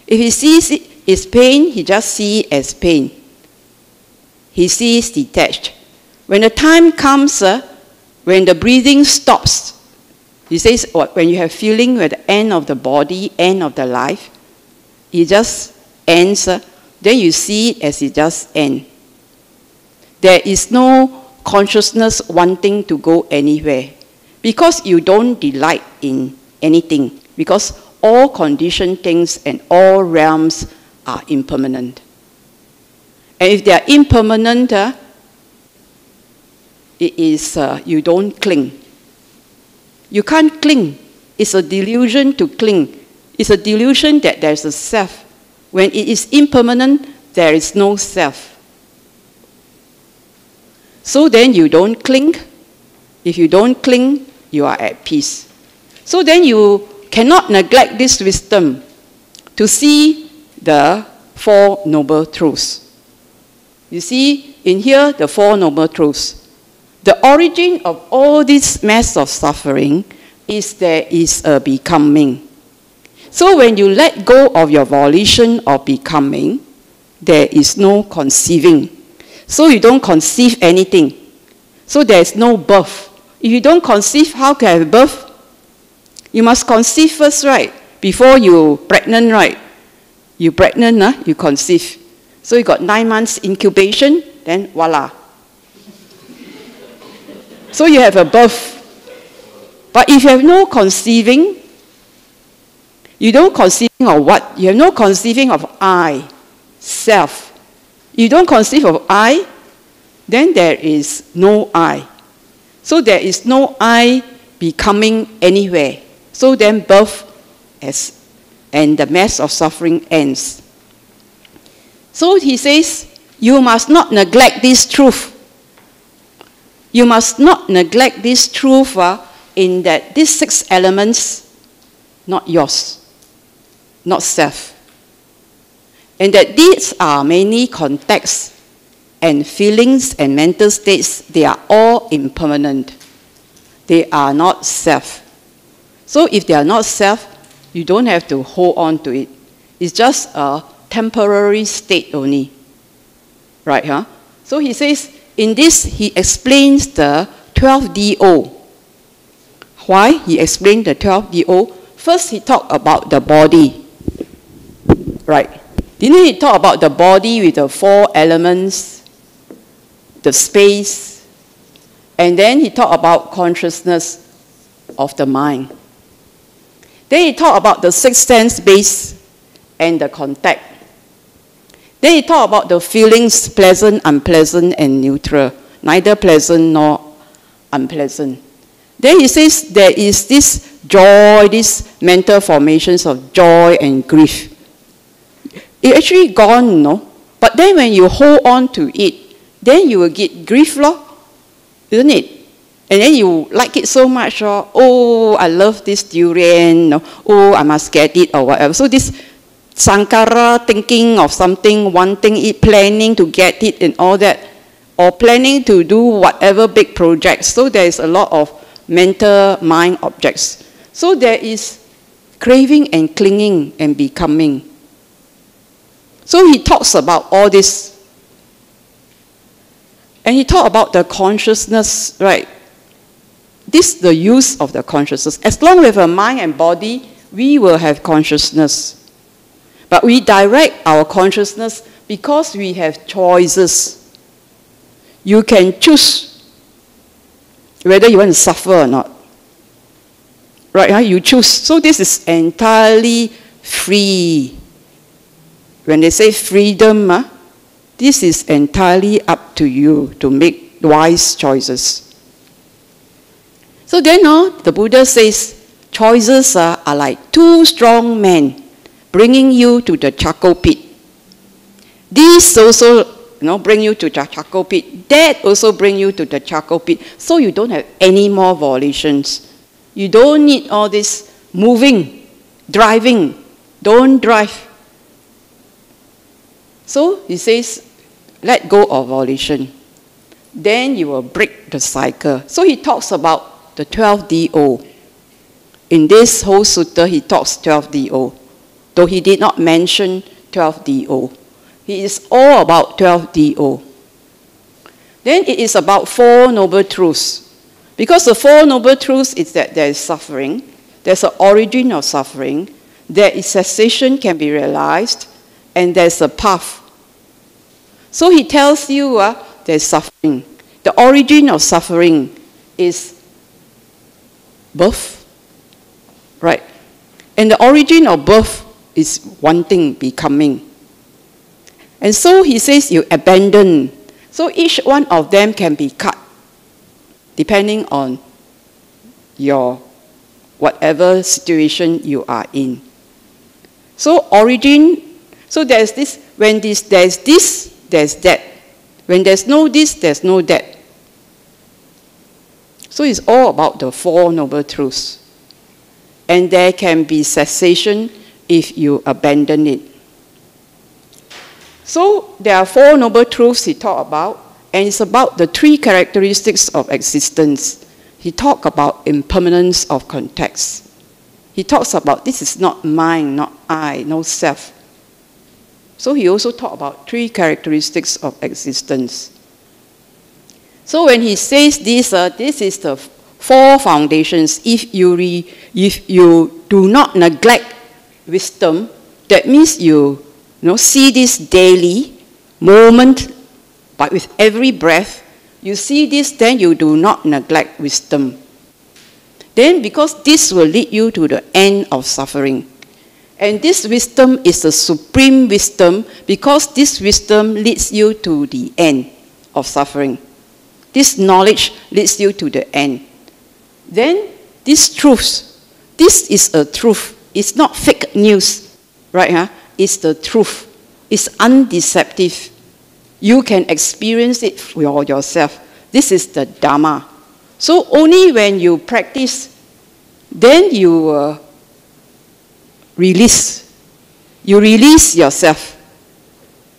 If he sees it as pain, he just sees it as pain. He sees detached. When the time comes, when the breathing stops, he says, when you have feeling at the end of the body, end of the life, it just ends, then you see it as it just ends. There is no consciousness wanting to go anywhere, because you don't delight in anything, because all conditioned things and all realms are impermanent. And if they are impermanent, it is, you don't cling. You can't cling. It's a delusion to cling. It's a delusion that there's a self. When it is impermanent, there is no self. So then you don't cling. If you don't cling, you are at peace. So then you cannot neglect this wisdom to see the Four Noble Truths. You see, in here, the Four Noble Truths. The origin of all this mass of suffering is there is a becoming. So when you let go of your volition of becoming, there is no conceiving. So you don't conceive anything. So there is no birth. If you don't conceive, how can you have birth? You must conceive first, right? Before you pregnant, right? You pregnant, you conceive. So you got 9 months incubation, then voila. So you have a birth. But if you have no conceiving, you don't conceiving of what? You have no conceiving of I, self. You don't conceive of I, then there is no I. So there is no I becoming anywhere. So then birth and the mass of suffering ends. So he says, you must not neglect this truth. You must not neglect this truth in that these 6 elements, not yours, not self. And that these are mainly contexts and feelings and mental states, they are all impermanent. They are not self. So if they are not self, you don't have to hold on to it. It's just a temporary state only. Right, huh? So he says, in this, he explains the 12 DO. Why he explained the 12 DO? First, he talked about the body. Right. Didn't he talk about the body with the 4 elements, the space, and then he talked about consciousness of the mind. Then he talked about the 6 sense base and the contact. Then he talked about the feelings, pleasant, unpleasant, and neutral. Neither pleasant nor unpleasant. Then he says there is this joy, these mental formations of joy and grief. It's actually gone, no? But then when you hold on to it, then you will get grief, isn't it? And then you like it so much, oh, I love this durian, no? Oh, I must get it, or whatever. So this sankara, thinking of something, wanting it, planning to get it and all that, or planning to do whatever big projects. So there is a lot of mental mind objects. So there is craving and clinging and becoming. So he talks about all this. And he talks about the consciousness, right? This is the use of the consciousness. As long as we have a mind and body, we will have consciousness. But we direct our consciousness because we have choices. You can choose whether you want to suffer or not. Right? Huh? You choose. So this is entirely free. When they say freedom, this is entirely up to you to make wise choices. So then the Buddha says, choices are like 2 strong men bringing you to the charcoal pit. This also bring you to the charcoal pit. That also bring you to the charcoal pit. So you don't have any more volitions. You don't need all this moving, driving. Don't drive. So he says, let go of volition. Then you will break the cycle. So he talks about the 12 DO. In this whole sutta, he talks 12 DO. Though he did not mention 12 DO. He is all about 12 DO. Then it is about 4 noble truths. Because the 4 noble truths is that there is suffering. There's an origin of suffering. There is cessation can be realized. And there's a path. So he tells you there's suffering. The origin of suffering is birth, right? And the origin of birth is wanting, becoming. And so he says you abandon. So each one of them can be cut, depending on your whatever situation you are in. So origin, so there's this, when there's this, there's that. When there's no this, there's no that. So it's all about the 4 noble truths. And there can be cessation if you abandon it. So there are 4 noble truths he talked about, and it's about the 3 characteristics of existence. He talked about impermanence of context. He talks about this is not mine, not I, no self. So he also talked about 3 characteristics of existence. So when he says this, this is the 4 foundations. If you do not neglect wisdom, that means you see this daily, moment, but with every breath, you see this, then you do not neglect wisdom. Then because this will lead you to the end of suffering. And this wisdom is the supreme wisdom because this wisdom leads you to the end of suffering. This knowledge leads you to the end. Then these truths, this is a truth. It's not fake news, right? It's the truth. It's undeceptive. You can experience it for yourself. This is the Dhamma. So only when you practice, then you release. You release yourself.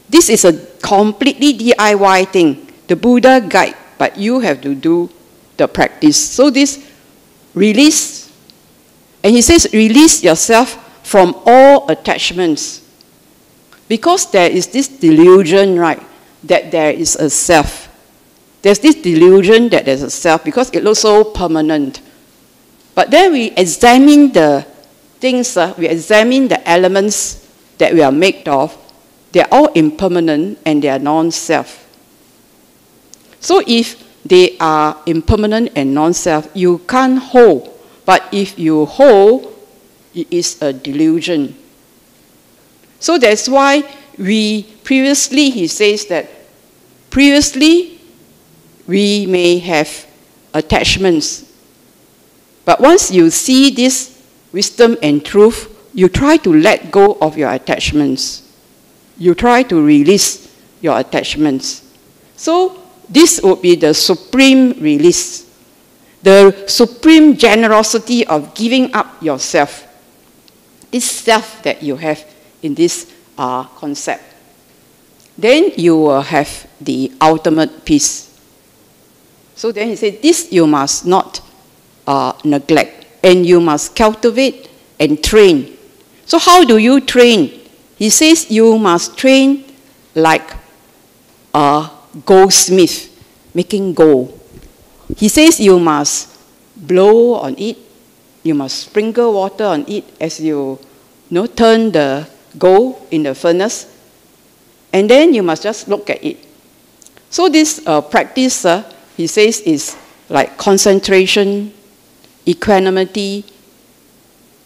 This is a completely DIY thing. The Buddha guide, but you have to do the practice. So this release, and he says release yourself from all attachments. Because there is this delusion, right, that there is a self. There's this delusion that there's a self because it looks so permanent. But then we examine the things, we examine the elements that we are made of. They're all impermanent and they are non-self. So if they are impermanent and non-self, you can't hold. But if you hold, it is a delusion. So that's why previously, he says that previously we may have attachments. But once you see this wisdom and truth, you try to let go of your attachments. You try to release your attachments. So this would be the supreme release, the supreme generosity of giving up yourself, this self that you have in this concept. Then you will have the ultimate peace. So then he said, this you must not neglect, and you must cultivate and train. So how do you train? He says you must train like a goldsmith making gold. He says you must blow on it, you must sprinkle water on it as you turn the gold in the furnace, and then you must just look at it. So this practice, he says, is like concentration, equanimity,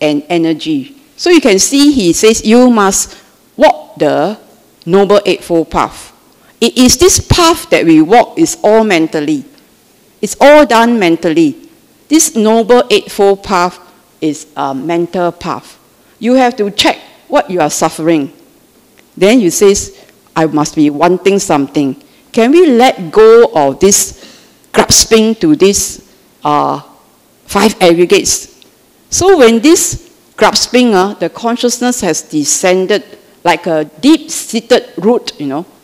and energy. So you can see he says you must walk the Noble Eightfold Path. It is this path that we walk is all mentally. It's all done mentally. This Noble Eightfold Path is a mental path. You have to check what you are suffering. Then you say, I must be wanting something. Can we let go of this grasping to these 5 aggregates? So when this grasping, the consciousness has descended like a deep-seated root,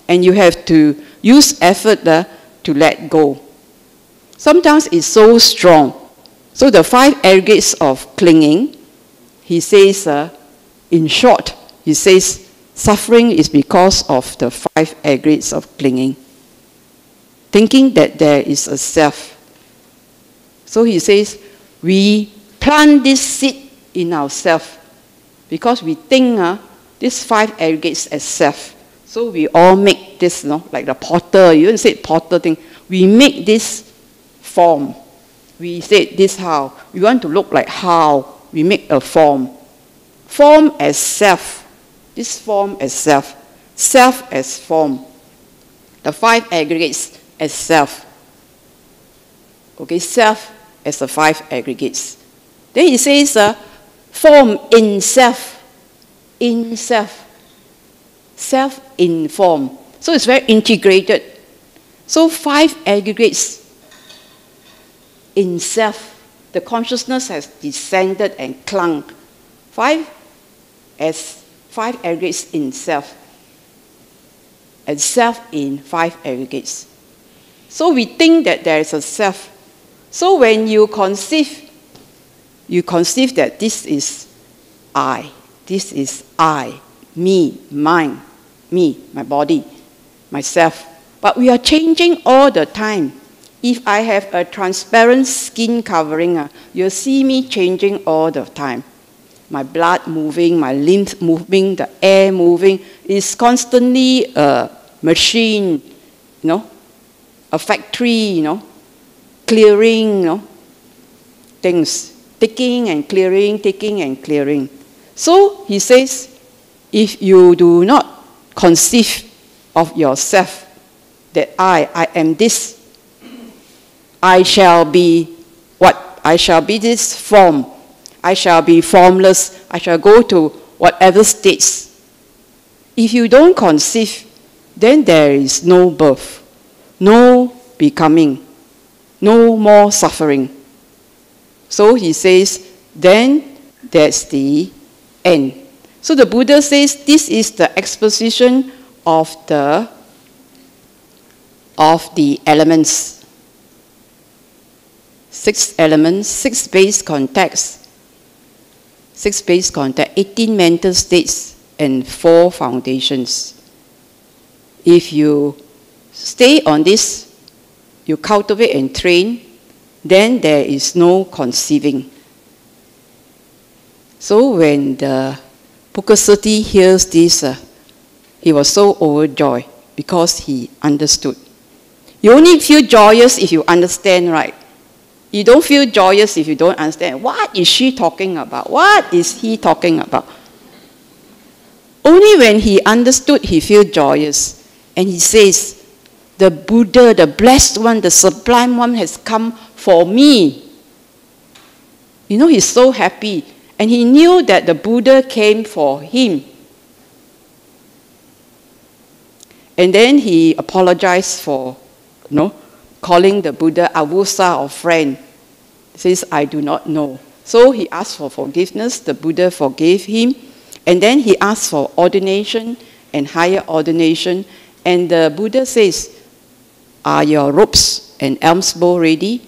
and you have to use effort to let go. Sometimes it's so strong. So the 5 aggregates of clinging, he says, in short, he says, suffering is because of the 5 aggregates of clinging. Thinking that there is a self. So he says, we plant this seed in ourselves because we think these 5 aggregates as self. So we all make this, like the potter, you don't say potter thing. We make this form. We say this how. We want to look like how. We make a form. Form as self. This form as self. Self as form. The 5 aggregates as self. Okay, self as the 5 aggregates. Then he says, form in self. In self. Self in form. So it's very integrated. So 5 aggregates in self. The consciousness has descended and clung. 5 aggregates in self. And self in 5 aggregates. So we think that there is a self. So when you conceive that this is I. This is I. Me, mine, me, my body, myself. But we are changing all the time. If I have a transparent skin covering, you'll see me changing all the time. My blood moving, my limbs moving, the air moving. It's constantly a machine, a factory, clearing, things. Taking and clearing. So he says, if you do not conceive of yourself that I am this, I shall be what? I shall be this form. I shall be formless. I shall go to whatever states. If you don't conceive, then there is no birth, no becoming. no more suffering. So he says, then that's the end. So the Buddha says this is the exposition of the elements. 6 elements, 6 base contacts. 6 base contacts, 18 mental states, and 4 foundations. If you stay on this, you cultivate and train, then there is no conceiving. So when the Bukaseti hears this, he was so overjoyed because he understood. You only feel joyous if you understand, right? You don't feel joyous if you don't understand. What is she talking about? What is he talking about? Only when he understood, he feels joyous. And he says, the Buddha, the blessed one, the sublime one has come for me. You know, he's so happy. And he knew that the Buddha came for him. And then he apologized for, calling the Buddha Avusa or friend. He says, I do not know. So he asked for forgiveness. The Buddha forgave him. And then he asked for ordination and higher ordination. And the Buddha says, are your robes and alms bowl ready?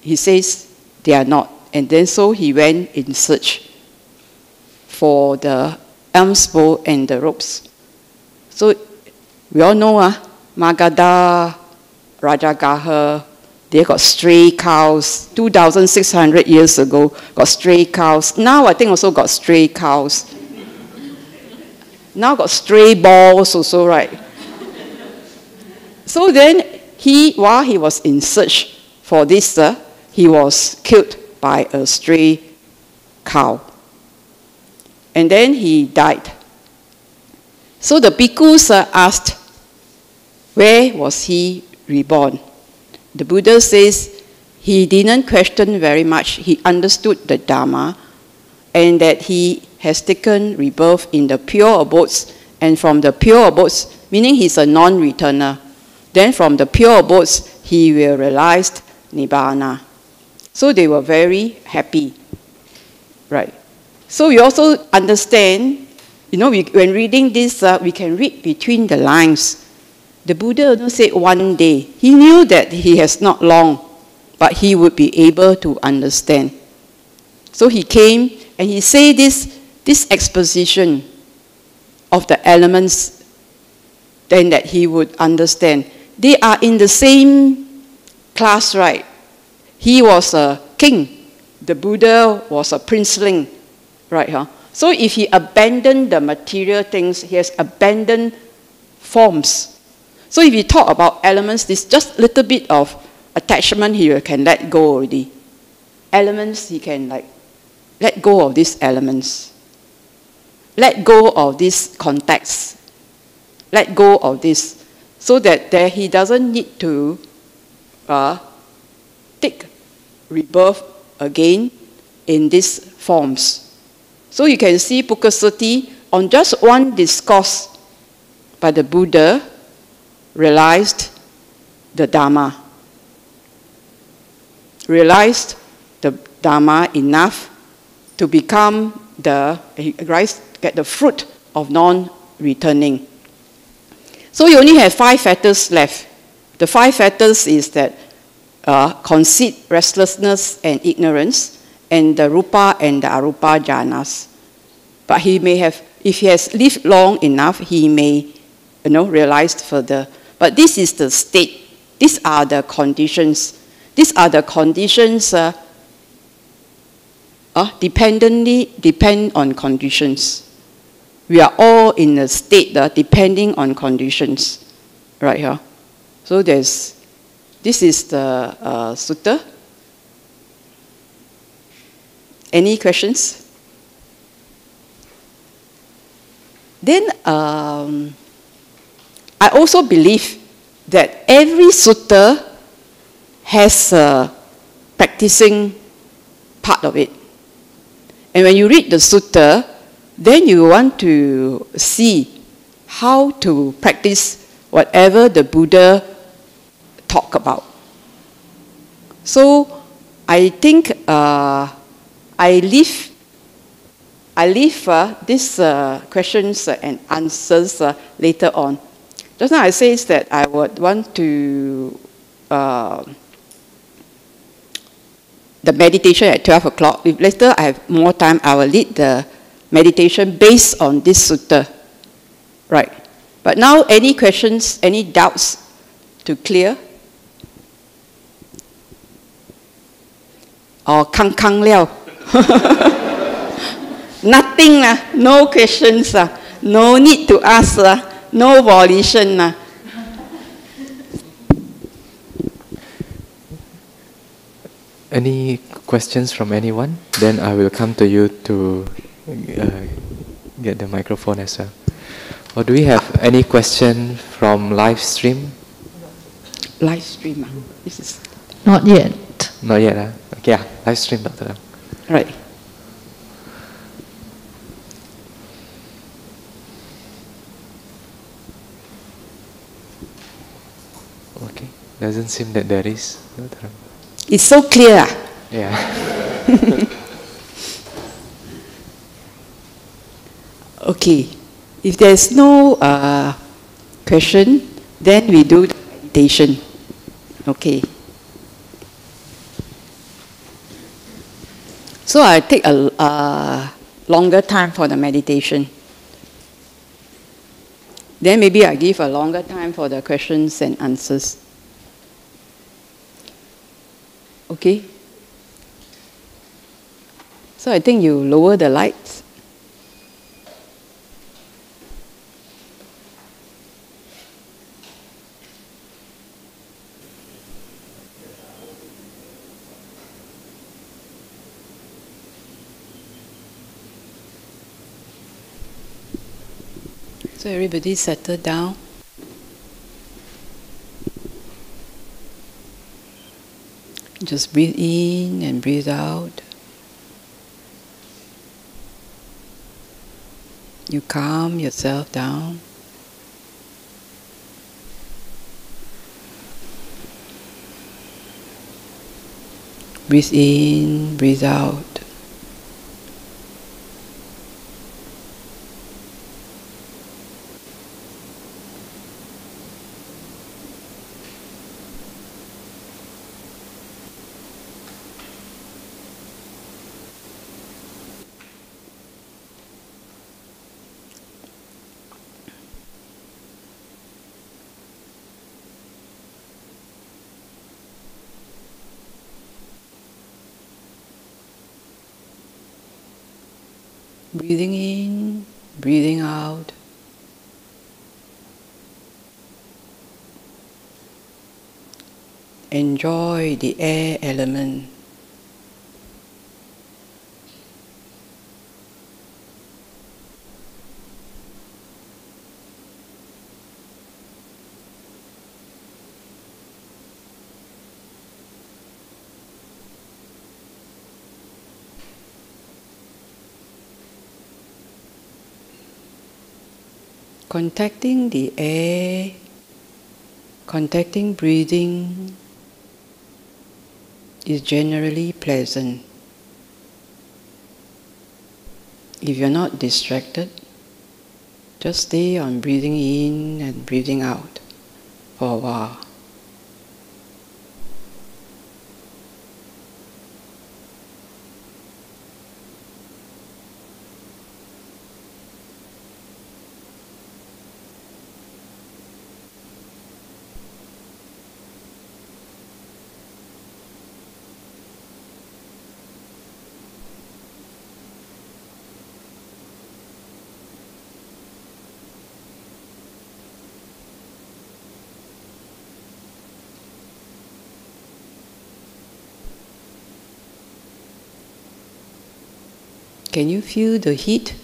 He says, they are not. And then so he went in search for the alms bowl and the robes. So we all know, Magadha, Rajagaha, they got stray cows. 2,600 years ago, got stray cows. Now I think also got stray cows. Now got stray balls also, right? So then, while he was in search for this, he was killed by a stray cow. And then he died. So the bhikkhus asked, where was he reborn? The Buddha says he didn't question very much. He understood the Dhamma and that he has taken rebirth in the pure abodes. And from the pure abodes, meaning he's a non-returner. Then from the pure abodes, he will realize Nibbana. So they were very happy, right? So we also understand, when reading this, we can read between the lines. The Buddha didn't say one day. He knew that he has not long, but he would be able to understand. So he came and he said this exposition of the elements, then that he would understand. They are in the same class, right? He was a king. The Buddha was a princeling, right? So if he abandoned the material things, he has abandoned forms. So if you talk about elements, this just a little bit of attachment he can let go already. Elements, he can let go of these elements. Let go of these contacts. Let go of this. So that he doesn't need to take rebirth again in these forms. So you can see Bukaseti, on just one discourse by the Buddha, realized the Dhamma. Realized the Dhamma enough to become get the fruit of non-returning. So you only have 5 fetters left. The 5 fetters is that conceit, restlessness, and ignorance, and the rupa and the arupa jhanas. But he may have, if he has lived long enough, he may, realize further. But this is the state. These are the conditions. These are the conditions depend on conditions. We are all in a state depending on conditions, right here. So this is the sutta. Any questions? Then I also believe that every sutta has a practicing part of it. And when you read the sutta, then you want to see how to practice whatever the Buddha talked about. So I think I leave these questions and answers later on. Just now I said that I would want to the meditation at 12 o'clock. If later I have more time, I will lead the meditation based on this sutta. Right. But now, any questions, any doubts to clear? Or kang kang liao? Nothing, no questions, no need to ask, no volition.
Any questions from anyone? Then I will come to you to get the microphone as well. Or do we have any question from live stream?
Live stream, this is
Not yet.
Not yet, Okay, live stream, Dr.
right.
Okay, doesn't seem that there is, Dr.
It's so clear.
Yeah.
Okay, if there's no question, then we do the meditation. Okay. So I take a longer time for the meditation. Then maybe I give a longer time for the questions and answers. Okay? So I think you lower the lights. So everybody settle down. Just breathe in and breathe out. You calm yourself down. Breathe in, breathe out. Breathing in, breathing out. Enjoy the air element. Contacting the air, contacting breathing is generally pleasant. If you're not distracted, just stay on breathing in and breathing out for a while. Can you feel the heat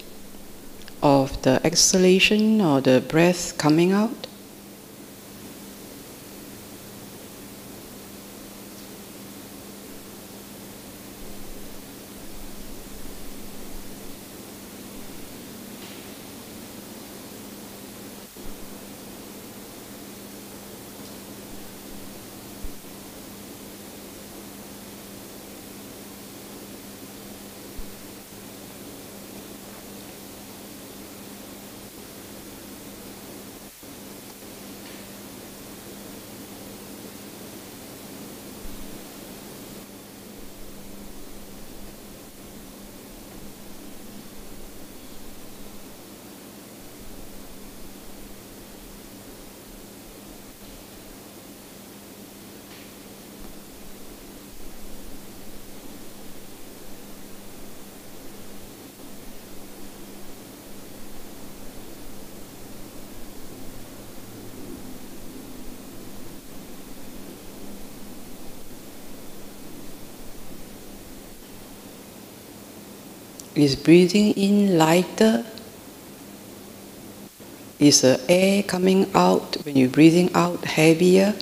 of the exhalation or the breath coming out? Is breathing in lighter? Is the air coming out when you're breathing out heavier?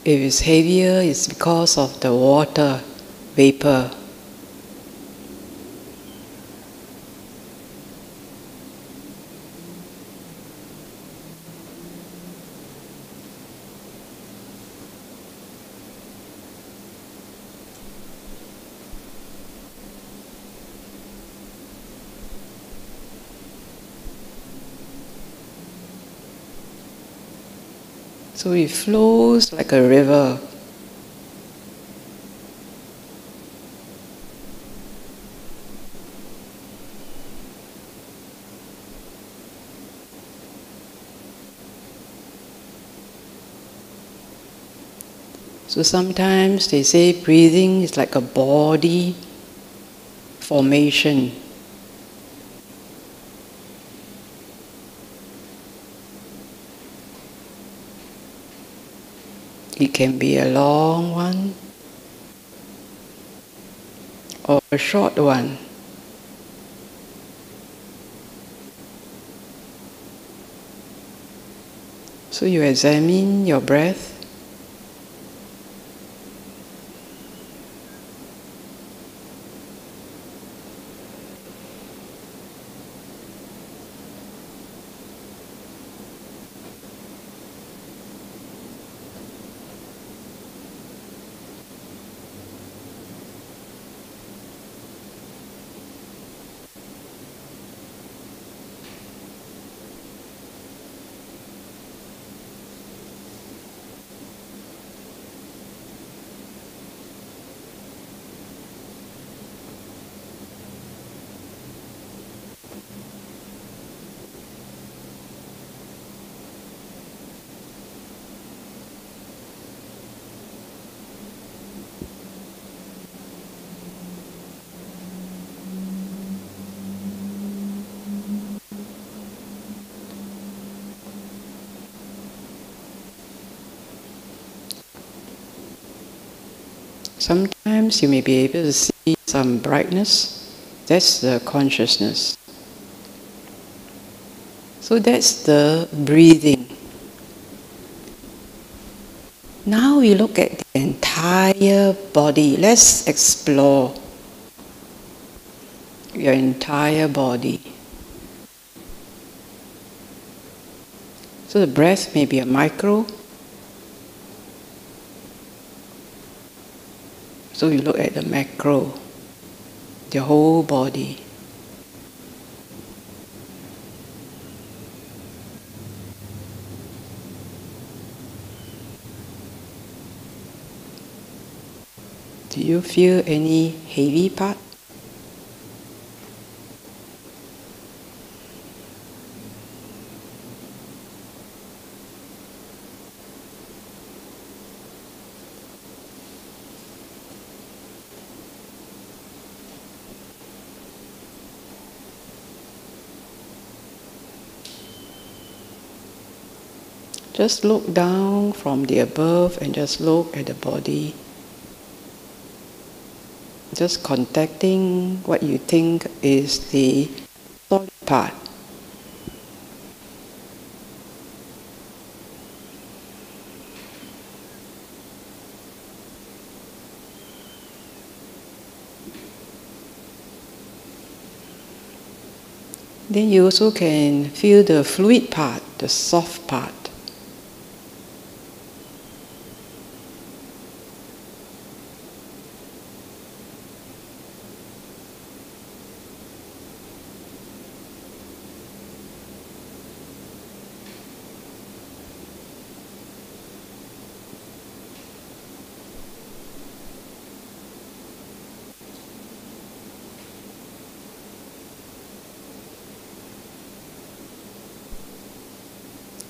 If it's heavier, it's because of the water vapor. So it flows like a river. So sometimes they say breathing is like a body formation. It can be a long one or a short one. So you examine your breath. Sometimes you may be able to see some brightness. That's the consciousness. So that's the breathing. Now we look at the entire body. Let's explore your entire body. So the breath may be a micro. So you look at the macro, the whole body. Do you feel any heavy part? Just look down from the above and just look at the body. Just contacting what you think is the solid part. Then you also can feel the fluid part, the soft part.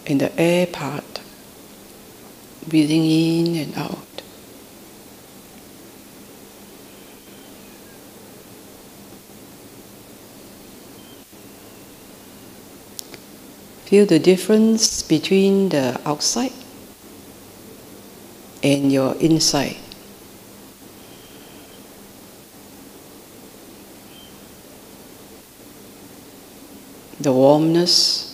in the air part, breathing in and out. Feel the difference between the outside and your inside. The warmness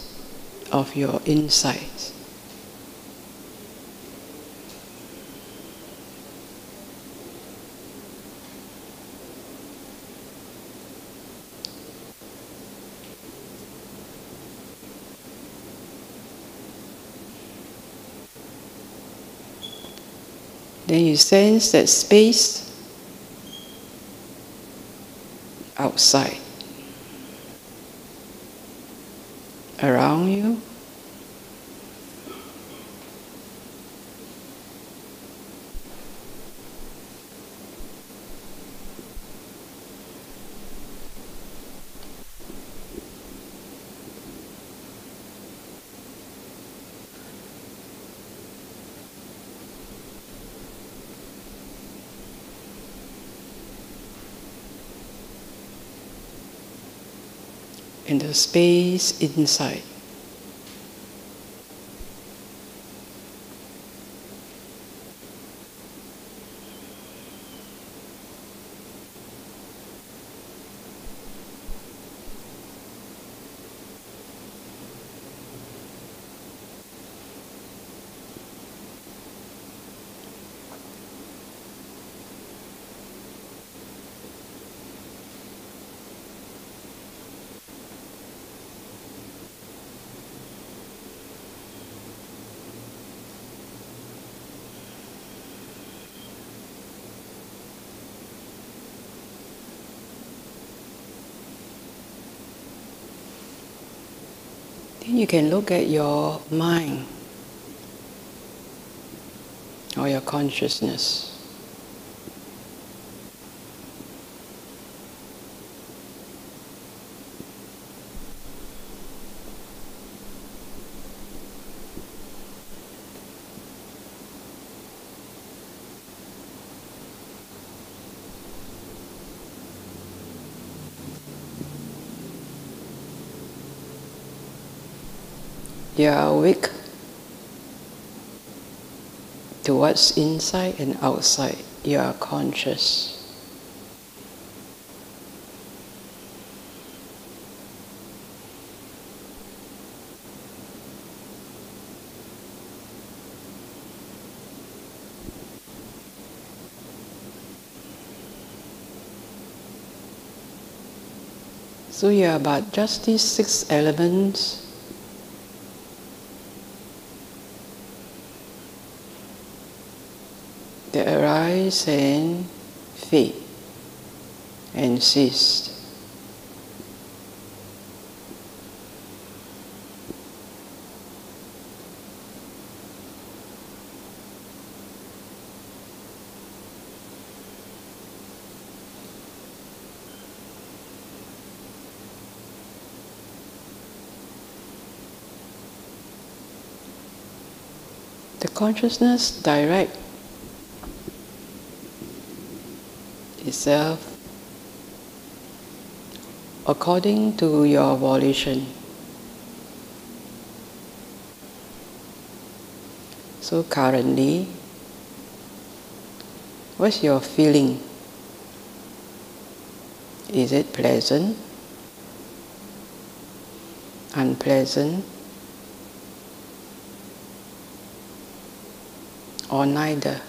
of your insides. Then you sense that space outside, around you. And the space inside. Then you can look at your mind or your consciousness. You are awake to what's inside and outside. You are conscious. So you are about just these 6 elements. That arise and fade and cease. The consciousness direct itself according to your volition. So currently, what's your feeling? Is it pleasant? Unpleasant? Or neither?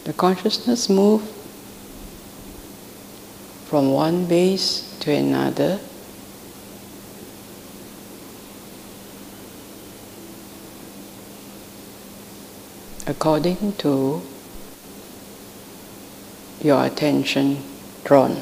The consciousness moves from one base to another, according to your attention drawn.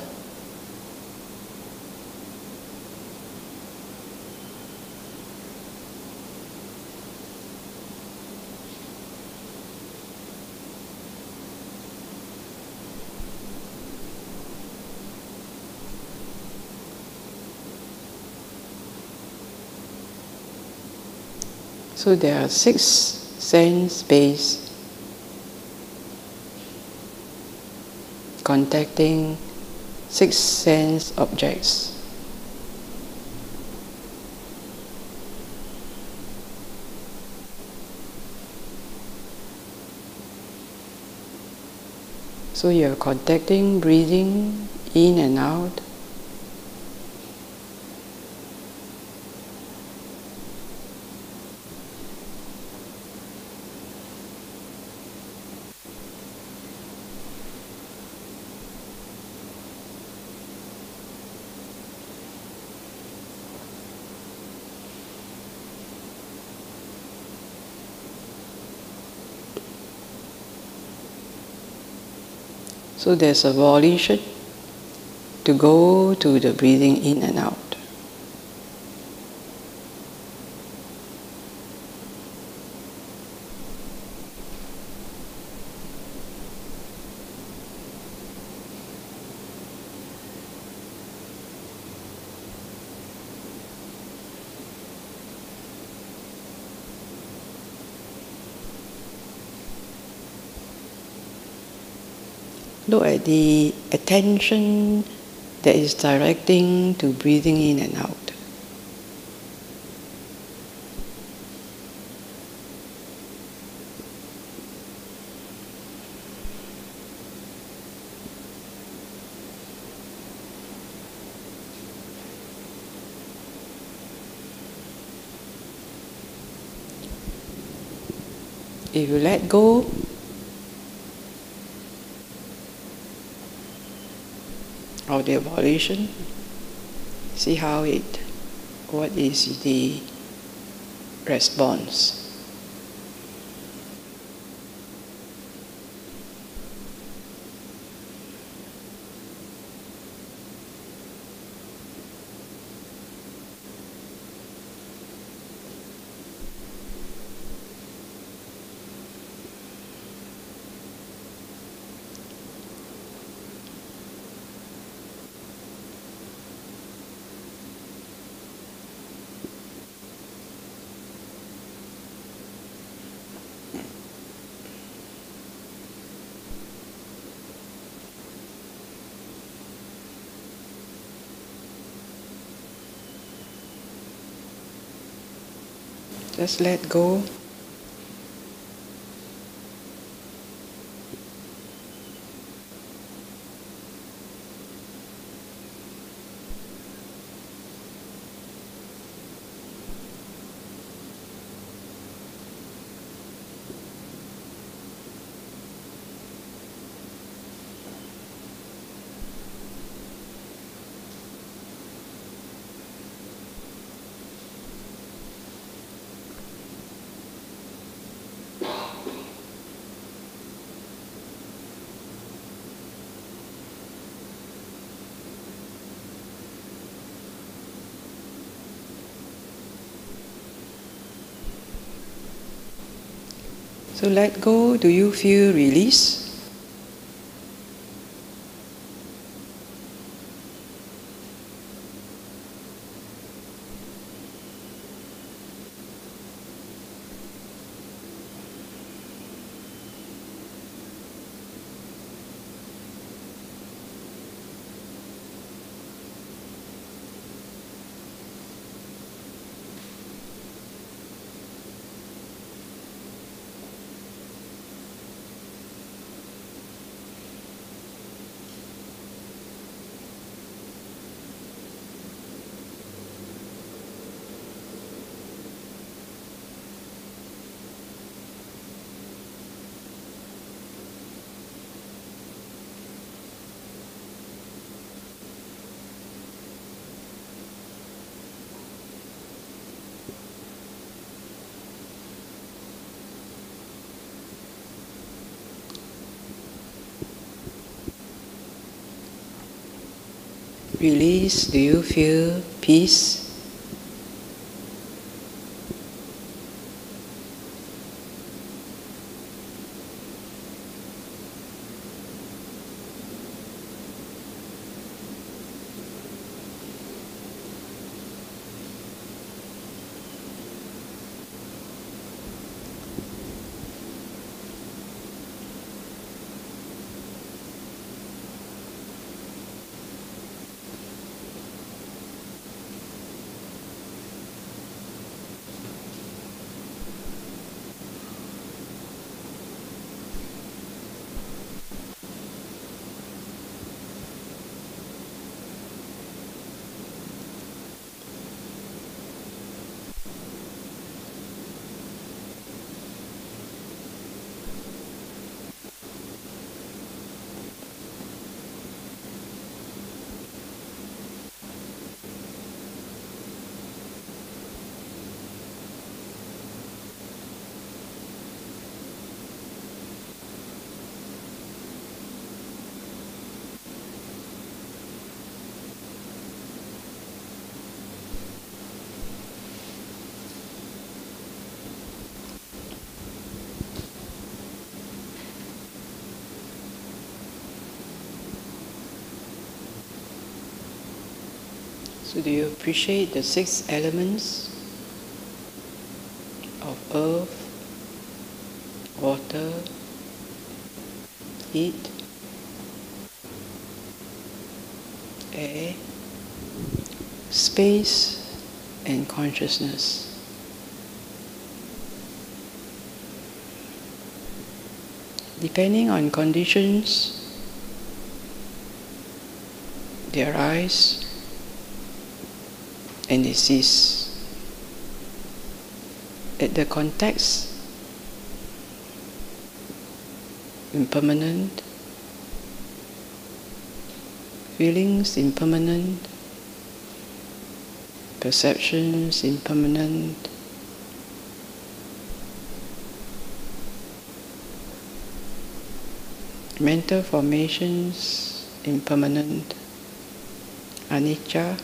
So there are 6 sense-based contacting 6 sense objects. So you're contacting breathing in and out. So there's a volition to go to the breathing in and out. Look at the attention that is directing to breathing in and out. If you let go, of the volition, see what is the response. Just let go. So let go, do you feel release? release, do you feel peace? So do you appreciate the 6 elements of earth, water, heat, air, space, and consciousness? Depending on conditions, they arise and they cease. At the context, impermanent, feelings impermanent, perceptions impermanent, mental formations impermanent, anicca,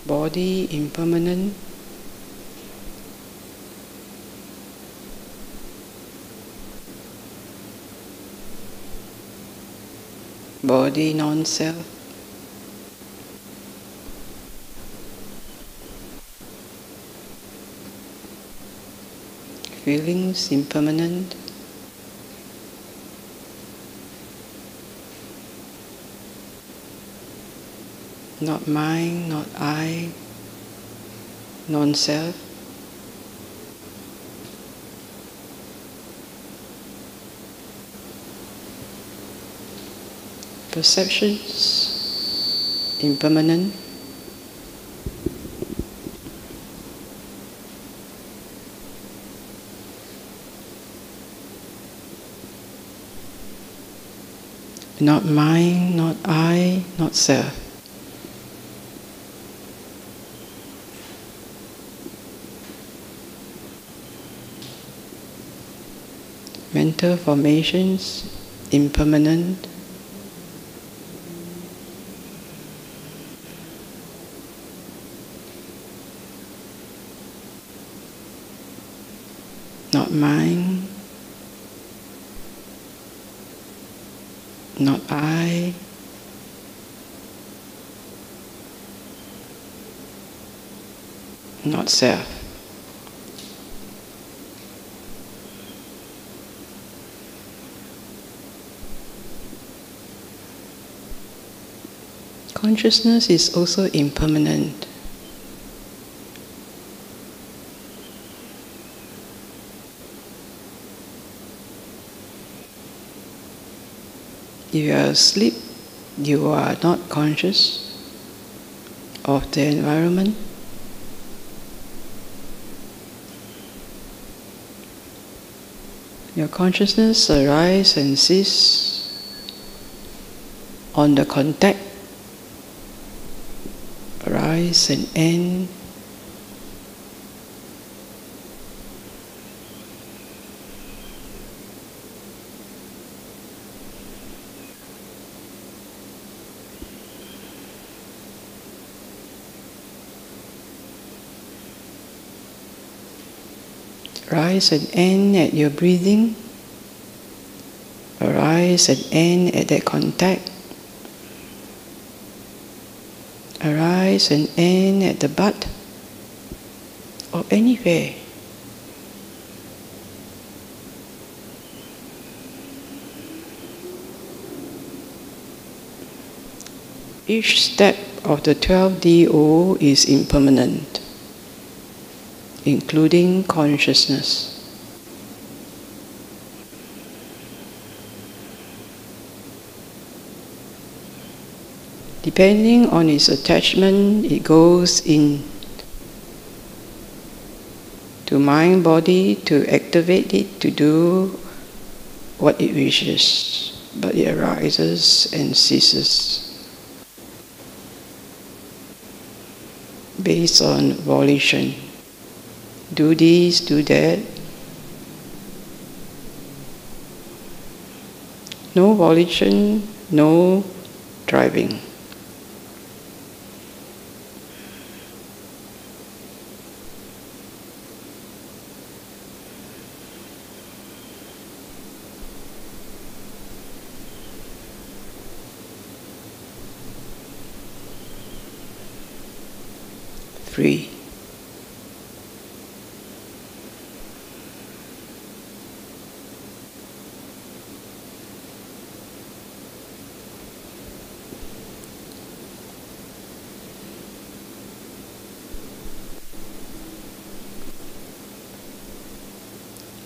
body impermanent, body non-self, feelings impermanent, not mine, not I, non-self. Perceptions impermanent, not mine, not I, not self. Mental formations impermanent, not mine, not I, not self. Consciousness is also impermanent. If you are asleep, you are not conscious of the environment. Your consciousness arises and ceases on the contact, arise and end Rise and end at your breathing. Arise and end at that contact. Arise and end at the butt. Or anywhere. Each step of the 12 DO is impermanent, including consciousness. Depending on its attachment, it goes in to mind body to activate it to do what it wishes, but it arises and ceases based on volition. Do this, do that. No volition, no driving. Free.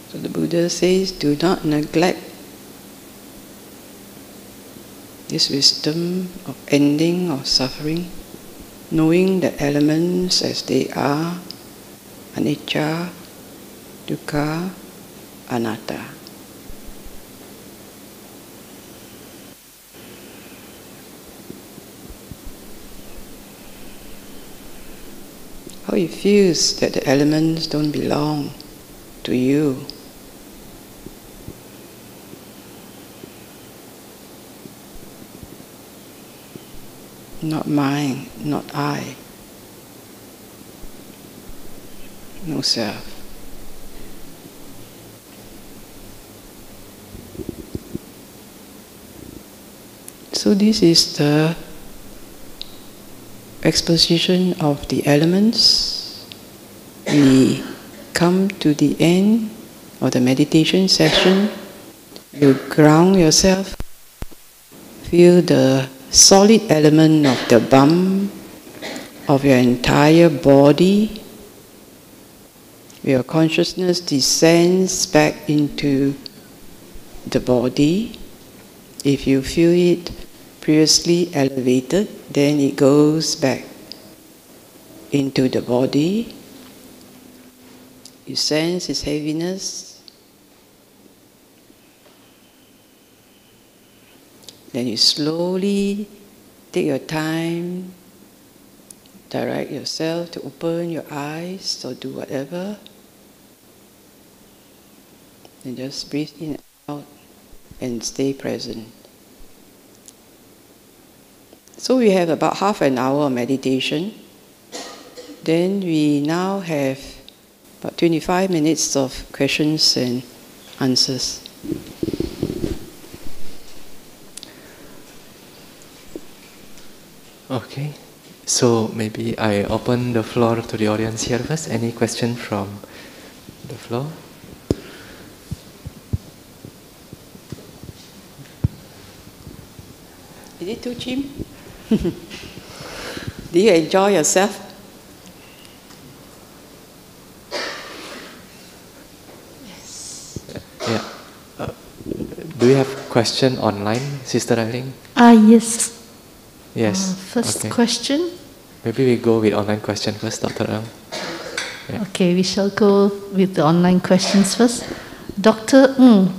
So the Buddha says, do not neglect this wisdom of ending of suffering, knowing the elements as they are, anicca, dukkha, anatta. How it feels that the elements don't belong to you. Not mine, not I. No self. So this is the exposition of the elements. We come to the end of the meditation session. You ground yourself. Feel the solid element of the bum of your entire body. Your consciousness descends back into the body. If you feel it previously elevated, then it goes back into the body. You sense its heaviness. Then you slowly take your time, direct yourself to open your eyes or do whatever. And just breathe in and out and stay present. So we have about half an hour of meditation. Then we now have about 25 minutes of questions and answers.
Okay, so maybe I open the floor to the audience here first. Any question from the floor?
Is it too chim? Do you enjoy yourself?
Yes.
Yeah. Do you have question online, Sister Eileen?
Yes.
Yes.
First
okay.
question.
Maybe we go with online question first, Dr. Ng. Yeah.
Okay, we shall go with the online questions first. Dr. Ng,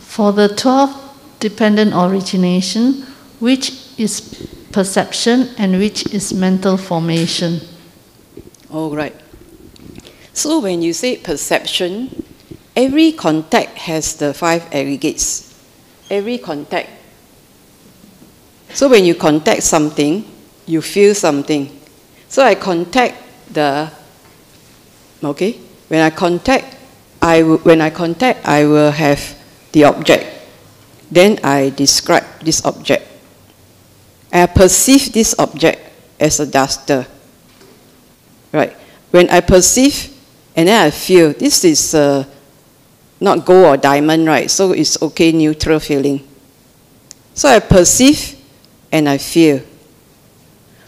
for the 12 dependent origination, which is perception and which is mental formation?
Oh, right. So when you say perception, every contact has the 5 aggregates. Every contact. So when you contact something, you feel something. So I contact the, okay, when I contact when I contact, I will have the object. Then I describe this object. I perceive this object as a duster. Right. When I perceive, and then I feel, this is not gold or diamond, right? So it's okay, neutral feeling. So I perceive and I feel.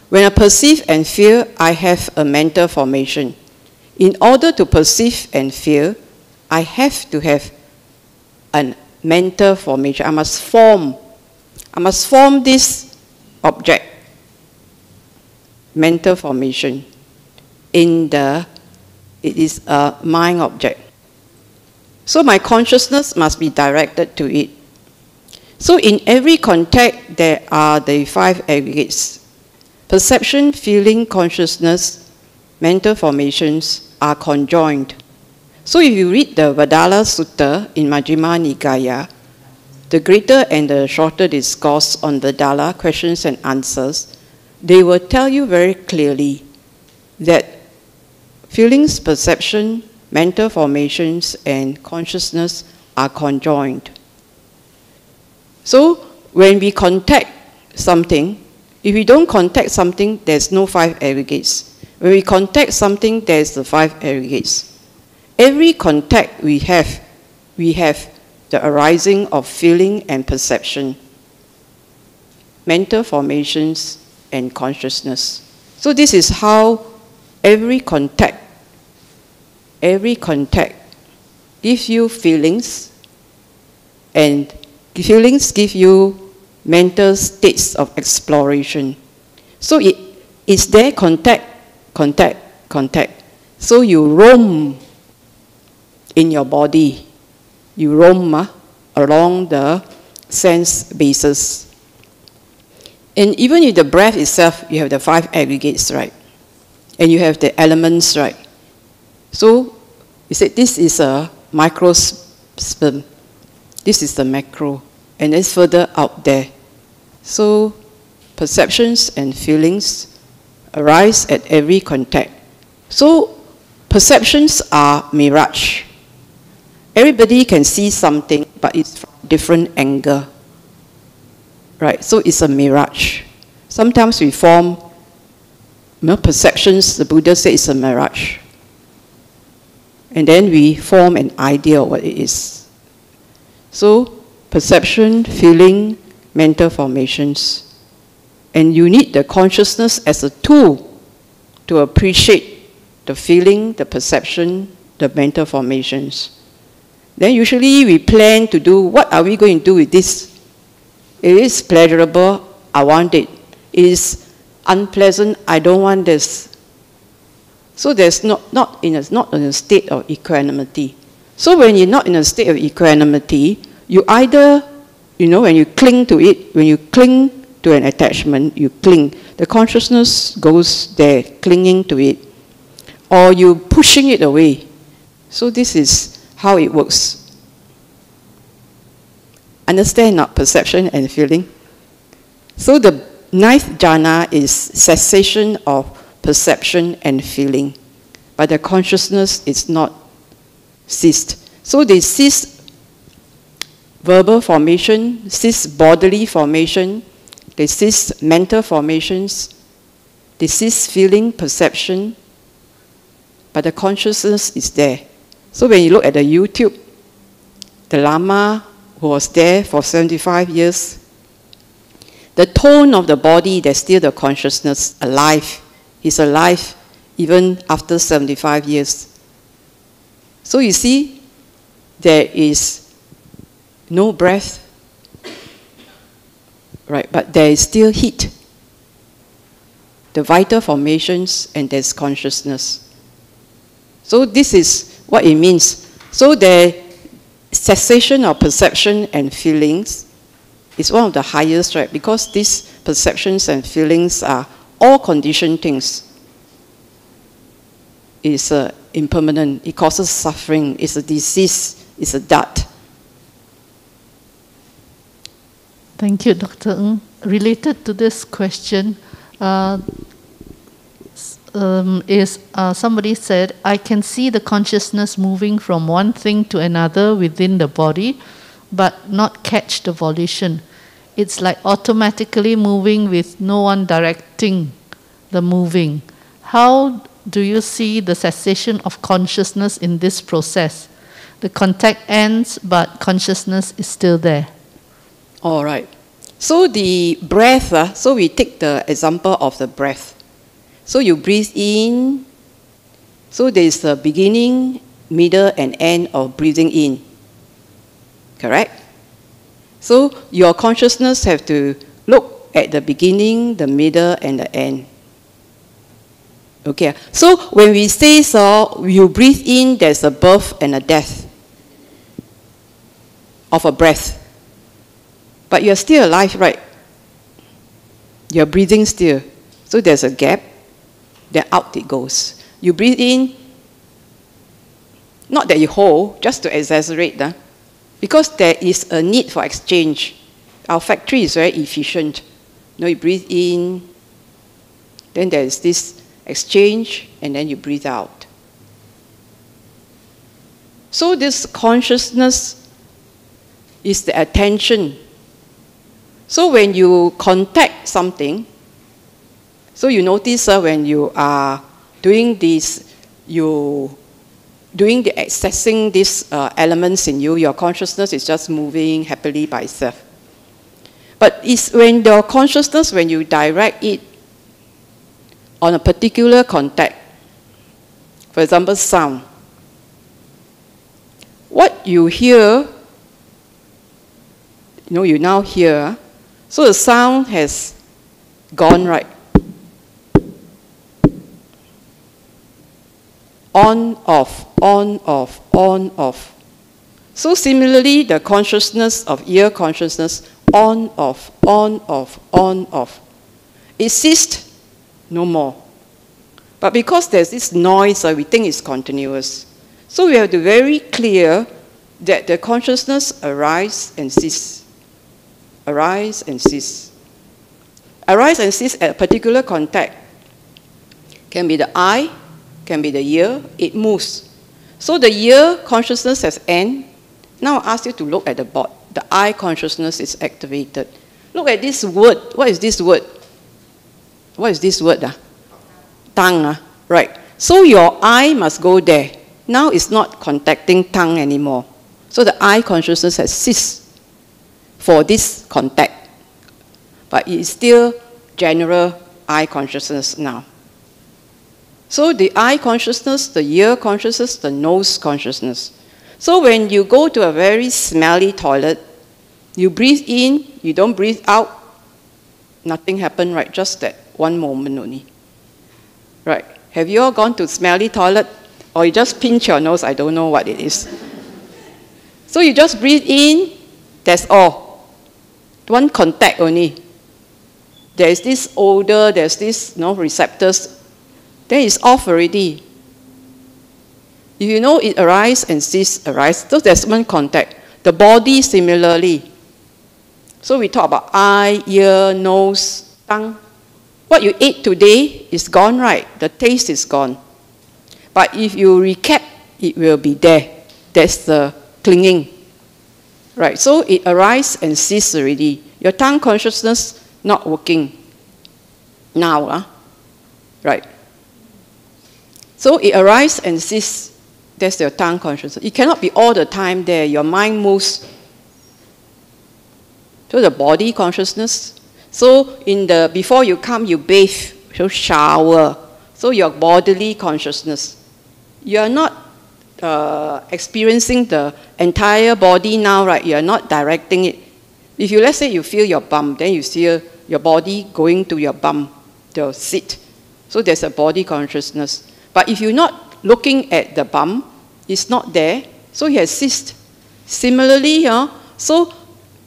When I perceive and feel, I have a mental formation. In order to perceive and feel, I have to have a mental formation. I must form this object, mental formation. It is a mind object. So my consciousness must be directed to it. So in every contact, there are the 5 aggregates. Perception, feeling, consciousness, mental formations are conjoined. So if you read the Vedala Sutta in Majjhima Nikaya, the greater and the shorter discourse on Vedala, questions and answers, they will tell you very clearly that feelings, perception, mental formations, and consciousness are conjoined. So when we contact something, if we don't contact something, there's no 5 aggregates. When we contact something, there's the 5 aggregates. Every contact we have the arising of feeling and perception, mental formations, and consciousness. So this is how every contact gives you feelings, and feelings give you mental states of exploration. So it's there, contact. So you roam in your body. You roam along the sense bases. And even in the breath itself, you have the 5 aggregates, right? And you have the elements, right? So you said this is a microsperm. This is the macro. And it's further out there. So perceptions and feelings arise at every contact. So perceptions are mirage. Everybody can see something, but it's from a different angle. Right? So it's a mirage. Sometimes we form perceptions, the Buddha said it's a mirage. And then we form an idea of what it is. So perception, feeling, mental formations. And you need the consciousness as a tool to appreciate the feeling, the perception, the mental formations. Then usually we plan to do, what are we going to do with this? It is pleasurable, I want it. It is unpleasant, I don't want this. So there's not in a state of equanimity. So when you're not in a state of equanimity, you either, when you cling to it, when you cling to an attachment, you cling. The consciousness goes there, clinging to it. Or you pushing it away. So this is how it works. Understand not perception and feeling? So the 9th jhana is cessation of perception and feeling. But the consciousness is not ceased. So they cease verbal formation, cease bodily formation, they cease mental formations, they cease feeling, perception, but the consciousness is there. So when you look at the YouTube, the Lama who was there for 75 years, the tone of the body, there's still the consciousness alive. He's alive even after 75 years. So you see, there is no breath, right? But there is still heat, the vital formations, and there's consciousness. So this is what it means. So the cessation of perception and feelings is one of the highest, right? Because these perceptions and feelings are all conditioned things. It's impermanent. It causes suffering. It's a disease. It's a dhat.
Thank you, Dr. Ng. Related to this question, somebody said, I can see the consciousness moving from one thing to another within the body, but not catch the volition. It's like automatically moving with no one directing the moving. How do you see the cessation of consciousness in this process? The contact ends, but consciousness is still there.
All right. So the breath, so we take the example of the breath. So you breathe in. So there is the beginning, middle, and end of breathing in. Correct? So your consciousness have to look at the beginning, the middle, and the end. Okay. So when we say so, you breathe in, there's a birth and a death of a breath. But you're still alive, right? You're breathing still. So there's a gap, then out it goes. You breathe in, not that you hold, just to exaggerate, because there is a need for exchange. Our factory is very efficient. You breathe in, then there's this exchange, and then you breathe out. So this consciousness is the attention. So when you contact something, so you notice when you are doing this, doing the accessing these elements in you, your consciousness is just moving happily by itself. But it's when your consciousness, when you direct it on a particular contact, for example, sound. What you hear, you now hear, so the sound has gone, right? On, off, on, off, on, off. So similarly, the consciousness of ear consciousness, on, off, on, off, on, off. It ceased, no more. But because there's this noise, we think it's continuous. So we have to be very clear that the consciousness arise and cease. Arise and cease. Arise and cease at a particular contact. Can be the eye, can be the ear, it moves. So the ear consciousness has end. Now I ask you to look at the board. The eye consciousness is activated. Look at this word. What is this word? What is this word? Tongue. Right. So your eye must go there. Now it's not contacting tongue anymore. So the eye consciousness has ceased for this contact. But it is still general eye consciousness now. So the eye consciousness, the ear consciousness, the nose consciousness. So when you go to a very smelly toilet, you breathe in, you don't breathe out, nothing happened, right? Just that one moment only. Right. Have you all gone to smelly toilet? Or you just pinch your nose? I don't know what it is. So you just breathe in, that's all. One contact only. There is this odor, there's this receptors. Then it's off already. If you know it arise and cease arise, so there's one contact. The body similarly. So we talk about eye, ear, nose, tongue. What you ate today is gone, right? The taste is gone. But if you recap, it will be there. That's the clinging. Right, so it arises and ceases already. Your tongue consciousness not working now. Right. So it arises and ceases. That's your tongue consciousness. It cannot be all the time there. Your mind moves. So the body consciousness. So before you come, you bathe, so shower. So your bodily consciousness. You are not experiencing the entire body now, right? You are not directing it. If you, let's say you feel your bum, then you see your body going to your bum, your seat. So there's a body consciousness. But if you're not looking at the bum, it's not there, so it has ceased. Similarly, so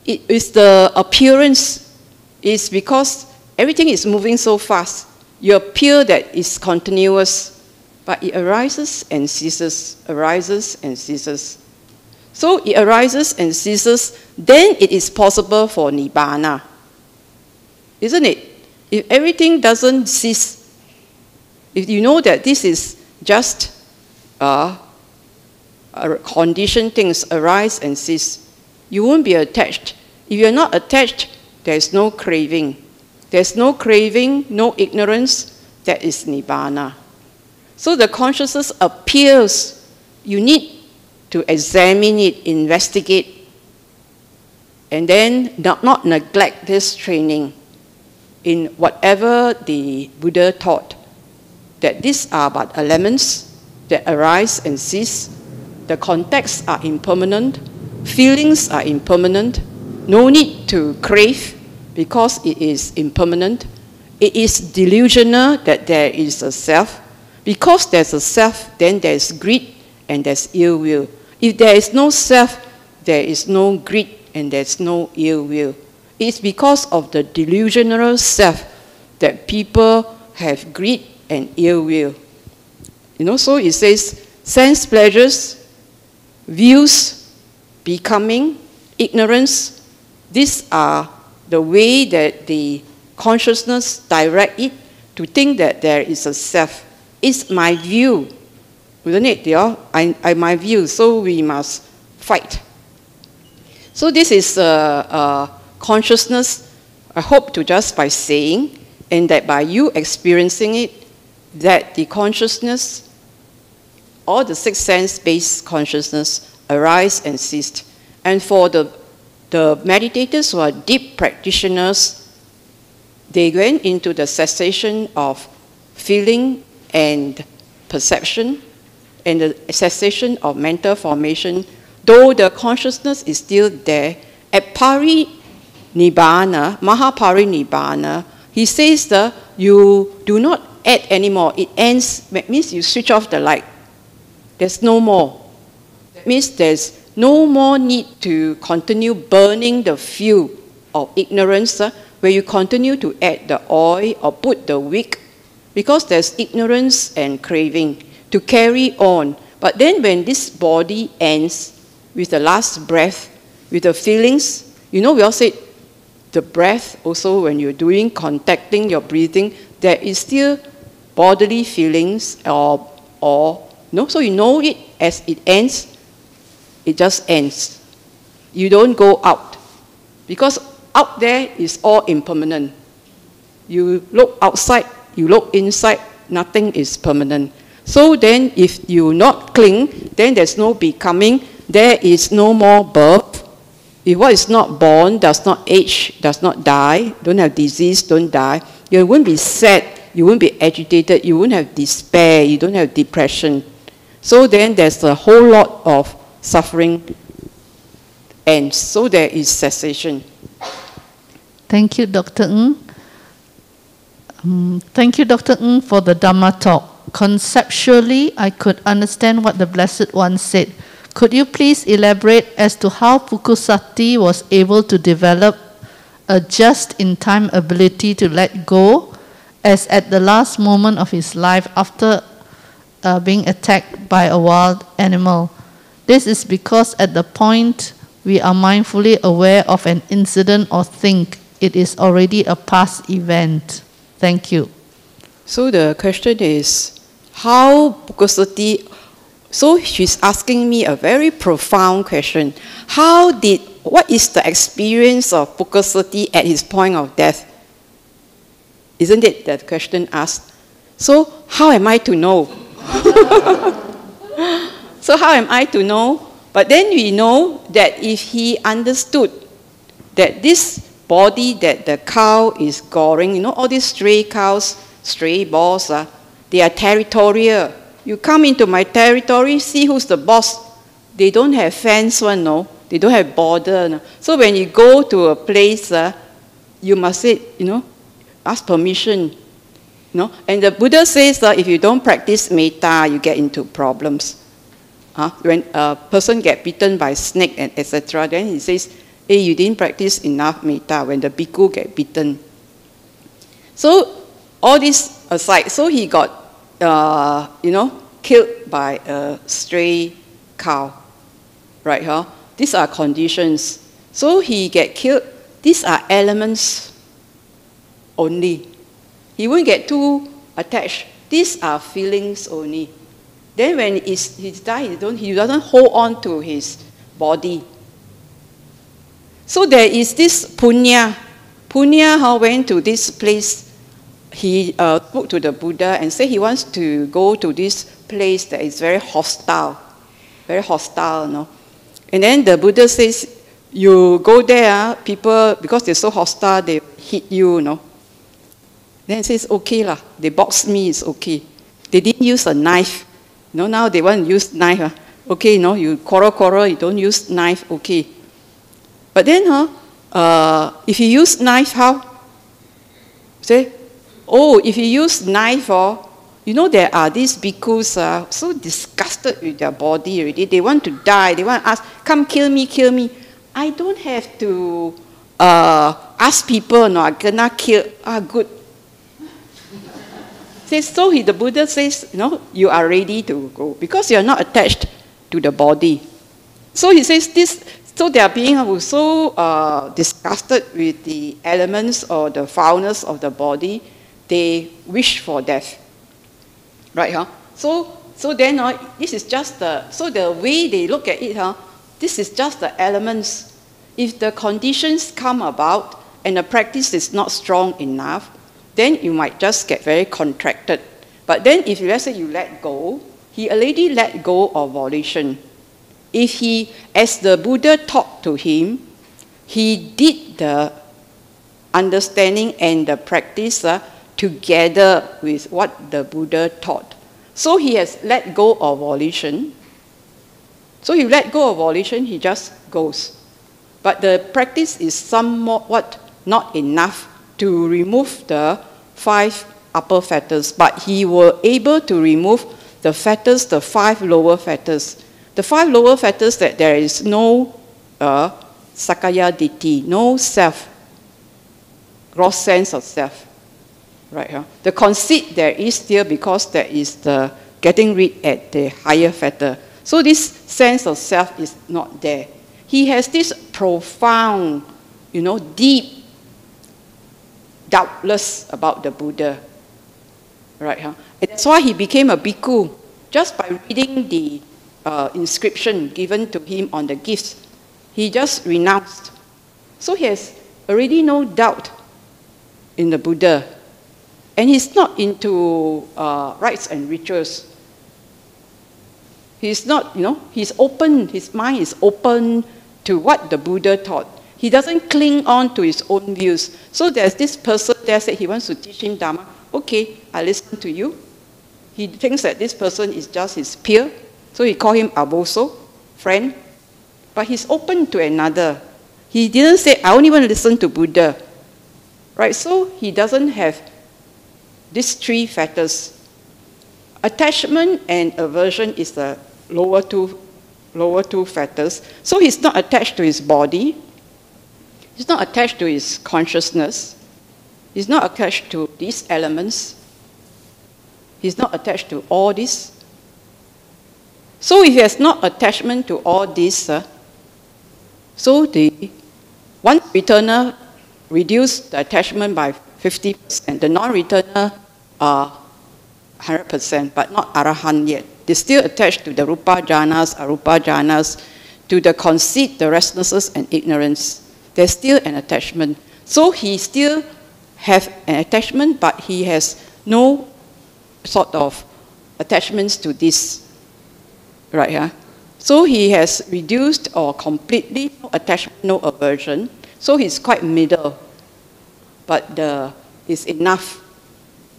it is the appearance is because everything is moving so fast. You appear that it's continuous, but it arises and ceases, arises and ceases. So it arises and ceases, then it is possible for Nibbana. Isn't it? If everything doesn't cease, If you know that this is just conditioned things arise and cease, you won't be attached. If you're not attached, there's no craving. There's no craving, no ignorance, that is Nibbana. So the consciousness appears. You need to examine it, investigate, and then not neglect this training in whatever the Buddha taught, that these are but elements that arise and cease. The contexts are impermanent, feelings are impermanent, no need to crave because it is impermanent. It is delusional that there is a self. Because there's a self, then there's greed and there's ill will. If there is no self, there is no greed and there's no ill will. It's because of the delusional self that people have greed and ill will. So it says, sense pleasures, views, becoming, ignorance, these are the way that the consciousness direct it to think that there is a self. It's my view, isn't it? My view, so we must fight. So this is consciousness, I hope to just by saying, and that by you experiencing it, that the consciousness, all the six sense-based consciousness arise and cease. And for the meditators who are deep practitioners, they went into the cessation of feeling and perception and the cessation of mental formation, though the consciousness is still there. At Pari Nibbana, Mahapari Nibbana, he says that you do not add anymore. It ends, that means you switch off the light. There's no more. That means there's no more need to continue burning the fuel of ignorance, where you continue to add the oil or put the wick, because there's ignorance and craving to carry on. But then when this body ends with the last breath, with the feelings, we all say the breath also, when you're doing, contacting your breathing, there is still bodily feelings so you know it as it ends, it just ends. You don't go out, because out there is all impermanent. You look outside, you look inside, nothing is permanent. So then if you not cling, then there's no becoming, there is no more birth. If what is not born, does not age, does not die, don't have disease, don't die, you won't be sad, you won't be agitated, you won't have despair, you don't have depression. So then there's a whole lot of suffering, and so there is cessation.
Thank you, Dr. Ng. Thank you, Dr. Ng, for the Dhamma talk. Conceptually, I could understand what the Blessed One said. Could you please elaborate as to how Bukaseti was able to develop a just-in-time ability to let go, as at the last moment of his life after being attacked by a wild animal? This is because at the point we are mindfully aware of an incident or think, it is already a past event. Thank you.
So the question is, how Bukaseti, so she's asking me a very profound question. What is the experience of Bukaseti at his point of death? Isn't it that question asked? So how am I to know? So how am I to know? But then we know that if he understood that this body that the cow is goring, all these stray cows, stray balls, they are territorial. You come into my territory, see who's the boss. They don't have fence one, no. They don't have border. No. So when you go to a place, you must say, ask permission. And the Buddha says that if you don't practice metta, you get into problems. When a person gets bitten by a snake and etc., then he says, hey, you didn't practice enough metta when the bhikkhu get bitten. So all this aside, so he got, killed by a stray cow, right? These are conditions. So he get killed. These are elements only. He won't get too attached. These are feelings only. Then when he dies, he doesn't hold on to his body. So there is this Punya. Punya went to this place. He spoke to the Buddha and said he wants to go to this place that is very hostile. Very hostile, no? And then the Buddha says, you go there, people, because they're so hostile, they hit you, no? Then he says, okay lah, they boxed me, it's okay. They didn't use a knife. No, now they want to use knife. Okay, no, you quarrel, you don't use knife, okay. But then, if you use knife, how? Say, oh, if you use knife, you know there are these bhikkhus so disgusted with their body already. They want to die. They want to ask, come kill me, kill me. I don't have to ask people, no, I cannot kill. Good. So the Buddha says, no, you are ready to go because you are not attached to the body. So he says this. So there are beings who are so disgusted with the elements or the foulness of the body, they wish for death. Right, huh? So then this is just the way they look at it, this is just the elements. If the conditions come about and the practice is not strong enough, then you might just get very contracted. But then if let's say you let go, he already let go of volition. If he, as the Buddha taught to him, he did the understanding and the practice together with what the Buddha taught. So he has let go of volition. So you let go of volition, he just goes. But the practice is somewhat not enough to remove the 5 upper fetters. But he was able to remove the fetters, the 5 lower fetters. The 5 lower fetters that there is no Sakaya Ditti, no self, gross sense of self. Right, huh? The conceit there is still because there is the getting rid at the higher fetter. So this sense of self is not there. He has this profound, deep, doubtless about the Buddha. Right, huh? And that's why he became a bhikkhu. Just by reading the inscription given to him on the gifts, he just renounced. So he has already no doubt in the Buddha. And he's not into rites and rituals. He's not, he's open, his mind is open to what the Buddha taught. He doesn't cling on to his own views. So there's this person there said he wants to teach him Dhamma. Okay, I listen to you. He thinks that this person is just his peer. So he call him aboso, friend. But he's open to another. He didn't say, I only want to listen to Buddha. Right, so he doesn't have these 3 fetters. Attachment and aversion is the lower two fetters. So he's not attached to his body. He's not attached to his consciousness. He's not attached to these elements. He's not attached to all this. So if he has not attachment to all this, so the one returner reduced the attachment by 50%. The non-returner are 100%, but not arahant yet. They're still attached to the rupa jhanas, arupa jhanas, to the conceit, the restlessness, and ignorance. There's still an attachment. So he still has an attachment, but he has no sort of attachments to this. Right, huh? So he has reduced or completely no attachment, no aversion. So he's quite middle, but is enough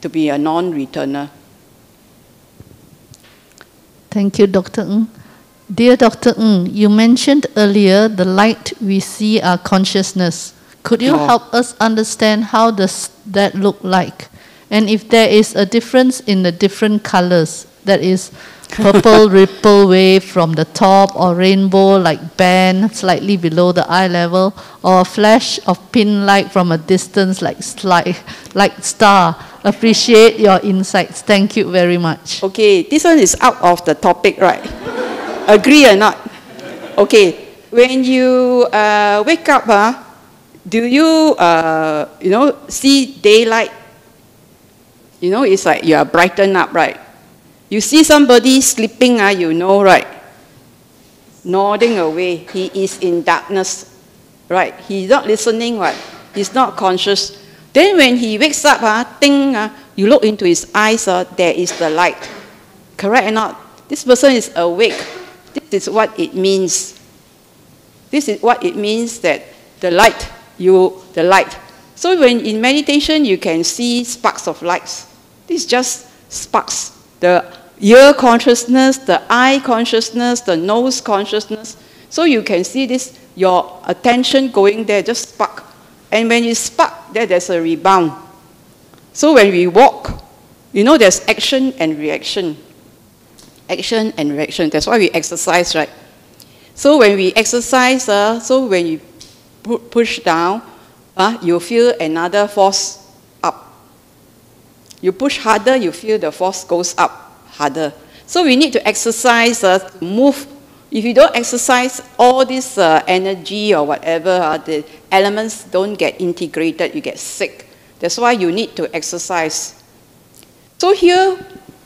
to be a non-returner.
Thank you, Dr. Ng. Dear Dr. Ng, you mentioned earlier the light we see our consciousness. Could you help us understand how does that look like? And if there is a difference in the different colors, that is, purple ripple wave from the top, or rainbow like band slightly below the eye level, or a flash of pin light from a distance like star. Appreciate your insights. Thank you very much.
Okay, this one is out of the topic, right? Agree or not? Okay, when you wake up, do you see daylight You know, it's like you are brightened up, right? You see somebody sleeping, you know, right? Nodding away. He is in darkness, right? He's not listening, right? He's not conscious. Then when he wakes up, you look into his eyes, there is the light. Correct or not? This person is awake. This is what it means. This is what it means that the light, the light. So when in meditation, you can see sparks of lights. This is just sparks. The ear consciousness, the eye consciousness, the nose consciousness. So you can see this, your attention going there, just spark. And when you spark, there's a rebound. So when we walk, you know there's action and reaction. Action and reaction. That's why we exercise, right? So when we exercise, so when you push down, you feel another force up. You push harder, you feel the force goes up harder. So we need to exercise to move. If you don't exercise, all this energy or whatever, the elements don't get integrated, you get sick. That's why you need to exercise. So here,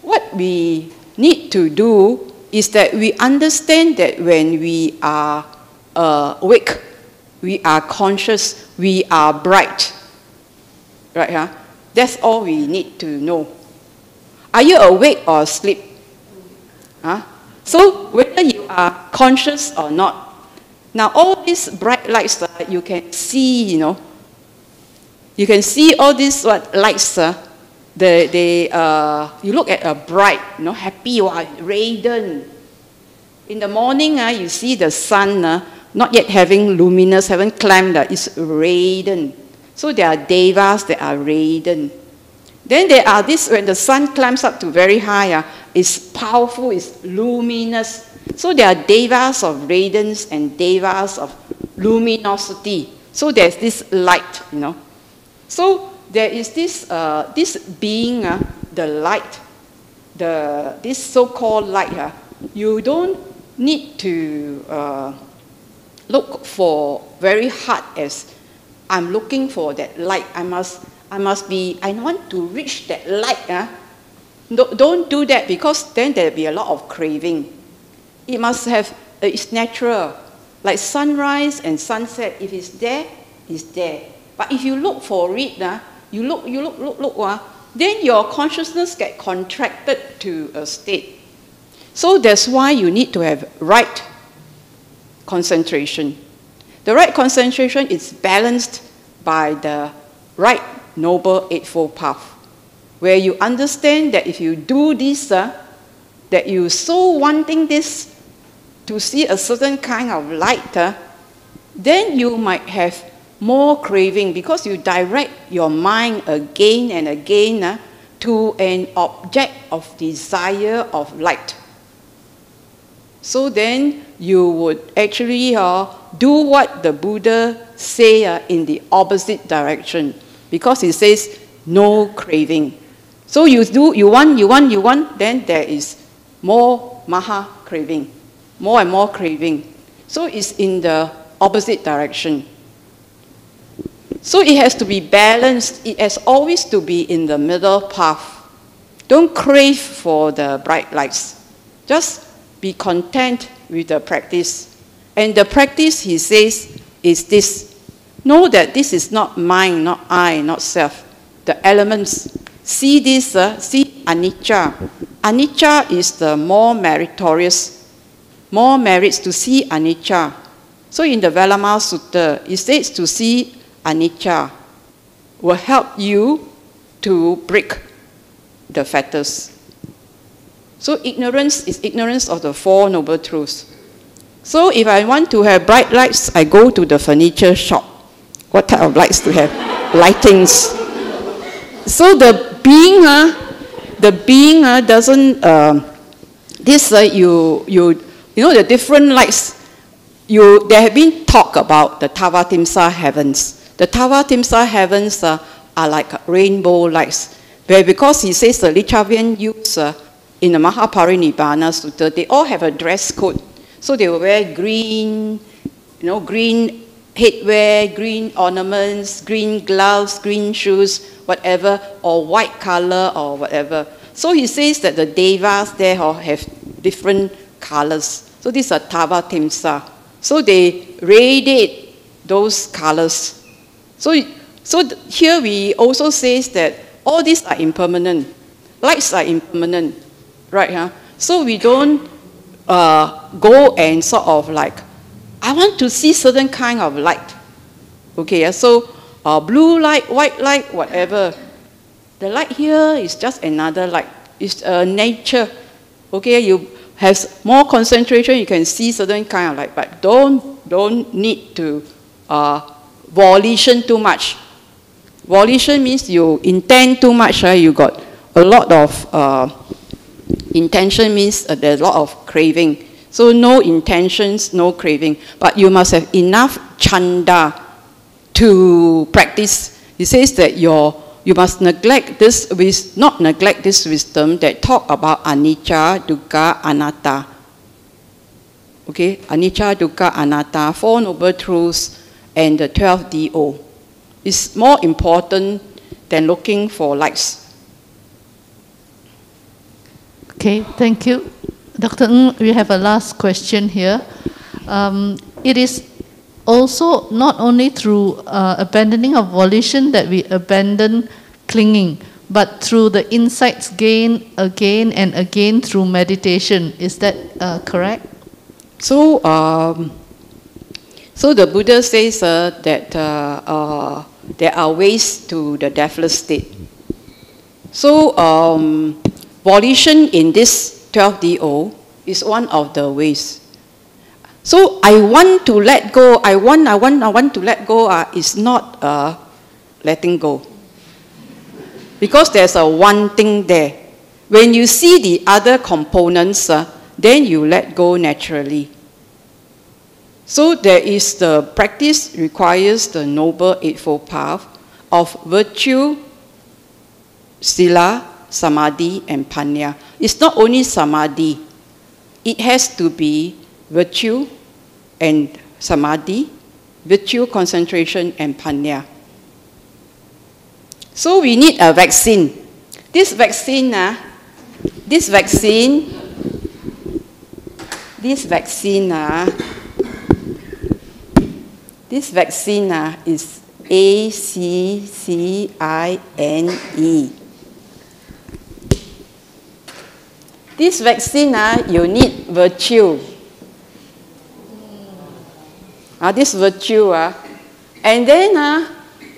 what we need to do is that we understand that when we are awake, we are conscious, we are bright. Right, That's all we need to know. Are you awake or asleep? So whether you are conscious or not, now all these bright lights you can see, you know. You can see all these lights. You look at a bright, you know, happy, radiant. In the morning, you see the sun not yet having luminous, haven't climbed, it's radiant. So there are devas that are radiant. Then there are this, when the sun climbs up to very high, it's powerful, it's luminous. So there are devas of radiance and devas of luminosity. So there's this light, you know. So there is this, this being, the light, this so-called light. You don't need to look for very hard as I'm looking for that light. I want to reach that light. Don't do that, because then there'll be a lot of craving. It must have, it's natural. Like sunrise and sunset, if it's there, it's there. But if you look for it, you look, then your consciousness get contracted to a state. So that's why you need to have right concentration. The right concentration is balanced by the right Noble Eightfold Path, where you understand that if you do this, that you so wanting this to see a certain kind of light, then you might have more craving, because you direct your mind again and again to an object of desire of light. So then you would actually do what the Buddha say in the opposite direction, because he says no craving. So you want, then there is more maha craving, more and more craving. So it's in the opposite direction. So it has to be balanced. It has always to be in the middle path. Don't crave for the bright lights. Just be content with the practice. And the practice, he says, is this. Know that this is not mine, not I, not self. The elements. See this, see anicca. Anicca is the more meritorious, more merits to see anicca. So in the Dhatuvibanga Sutta, it says to see anicca will help you to break the fetters. So ignorance is ignorance of the Four Noble Truths. So if I want to have bright lights, I go to the furniture shop. What type of lights to have? Lightings. So the being doesn't, you know the different lights, there have been talk about the Tavatimsa heavens. The Tavatimsa heavens are like rainbow lights, where because he says the Lichavian youths in the Mahaparinibbana Sutta, they all have a dress code. So they will wear green, you know, green headwear, green ornaments, green gloves, green shoes, whatever, or white color or whatever. So he says that the devas there have different colors. So these are tava timsa. So they radiate those colors. So here we also says that all these are impermanent. Lights are impermanent, right? Huh? So we don't go and sort of like, I want to see certain kind of light. Okay, so blue light, white light, whatever. The light here is just another light. It's nature. Okay, you have more concentration, you can see certain kind of light, but don't need to volition too much. Volition means you intend too much, right? You got a lot of intention means there's a lot of craving. So no intentions, no craving. But you must have enough chanda to practice. He says that you must neglect this, not neglect this wisdom that talk about anicca, dukkha, anatta. Okay, anicca, dukkha, anatta, Four Noble Truths, and the 12 DO. It's more important than looking for likes.
Okay, thank you. Dr. Ng, we have a last question here. It is also not only through abandoning of volition that we abandon clinging, but through the insights gained again and again through meditation. Is that correct?
So, so the Buddha says that there are ways to the deathless state. So, volition in this 12DO is one of the ways. So I want to let go, I want to let go is not letting go. Because there's a wanting there. When you see the other components, then you let go naturally. So there is the practice requires the Noble Eightfold Path of virtue, sila, samadhi, and panya. It's not only samadhi. It has to be virtue and samadhi, virtue, concentration, and panya. So we need a vaccine. This vaccine is ACCINE. This vaccine, you need virtue. This virtue. And then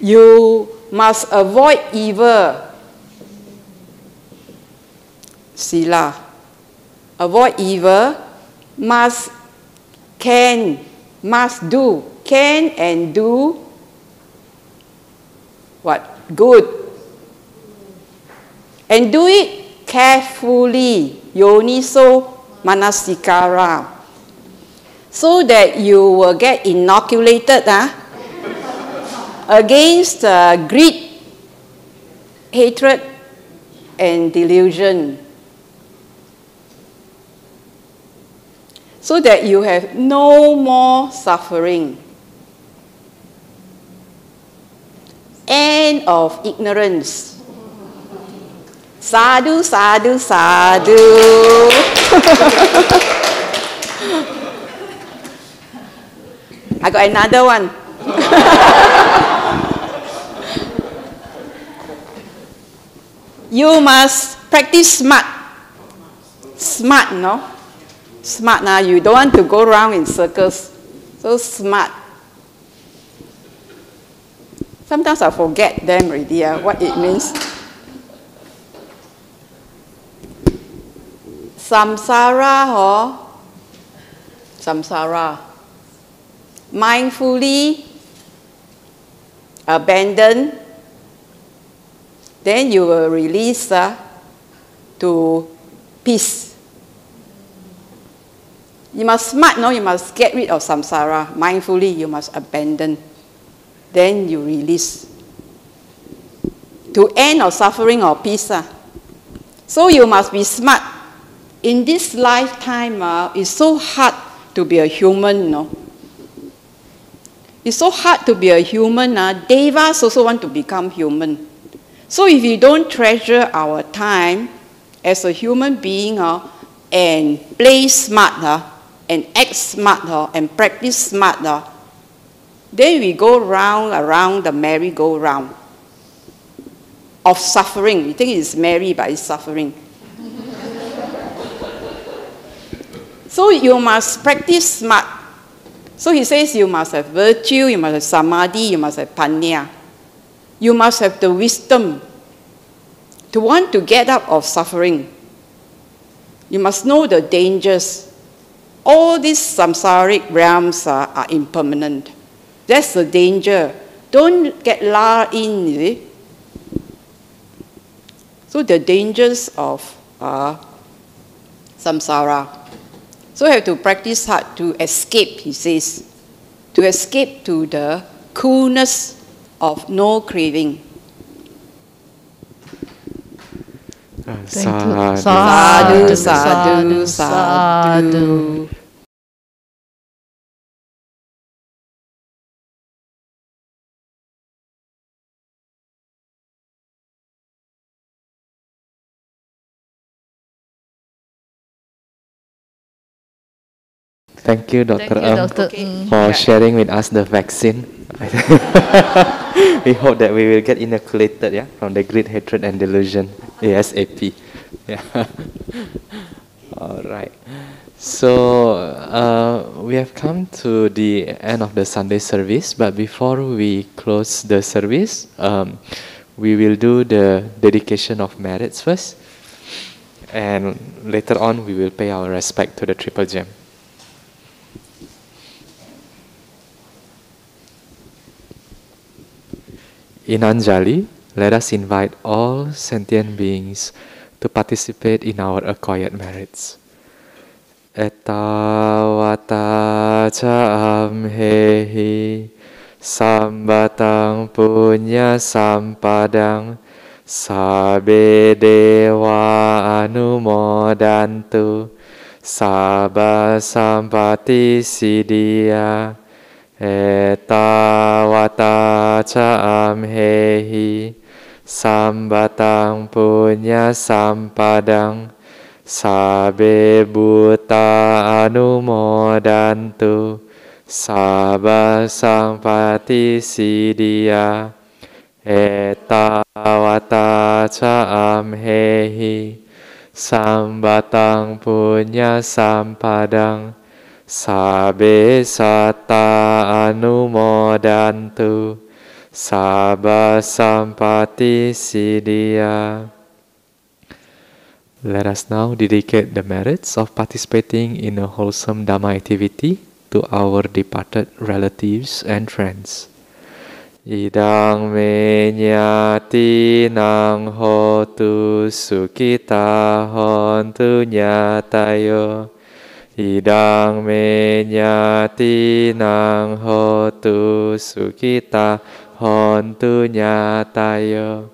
you must avoid evil. Sila. Avoid evil. Can and do what? Good. And do it carefully. Yoniso manasikara. So that you will get inoculated against greed, hatred, and delusion. So that you have no more suffering. End of ignorance. Sadhu, sadhu, sadhu. I got another one. You must practice smart. Smart, no? Smart now. You don't want to go around in circles. So smart. Sometimes I forget them already, what it means. Samsara, samsara. Mindfully abandon, then you will release to peace. You must smart, no? You must get rid of samsara. Mindfully, you must abandon. Then you release. To end of suffering or peace. So you must be smart. In this lifetime, it's so hard to be a human, no? It's so hard to be a human. Devas also want to become human. So if we don't treasure our time as a human being and play smart and act smart and practice smart, then we go round around the merry-go-round of suffering. You think it's merry, but it's suffering. So you must practice smart. So he says you must have virtue, you must have samadhi, you must have panya. You must have the wisdom to want to get out of suffering. You must know the dangers. All these samsaric realms are impermanent. That's the danger. Don't get lulled in, you see. So the dangers of samsara. So you have to practice hard to escape, he says, to escape to the coolness of no craving.
Sadhu,
Sadhu,
sadhu,
sadhu, sadhu.
Thank you, Dr.
Thank you,
Ng,
Dr.
Okay.
Ng.
for sharing with us the vaccine. We hope that we will get inoculated, from the greed, hatred, and delusion, ASAP. Yeah. All right. So we have come to the end of the Sunday service, but before we close the service, we will do the dedication of merits first, and later on we will pay our respect to the Triple Gem. In Anjali, let us invite all sentient beings to participate in our acquired merits. Etawata ca amhehi sambatang punya sampadang sabe dewa anumodantu sabba sampati siddhya. Etawata ca amhehi sambatang punya sampadang sabe buta anumodantu sabba sampati siddhya. Etawata ca amhehi sambatang punya sampadang sabe satta anumodantu sabba sampati siddhya. Let us now dedicate the merits of participating in a wholesome Dhamma activity to our departed relatives and friends. Idang me nyati nang hotu sukita hontu nyatayo. Idang me nyati nang hotu sukita hontu nyatayo.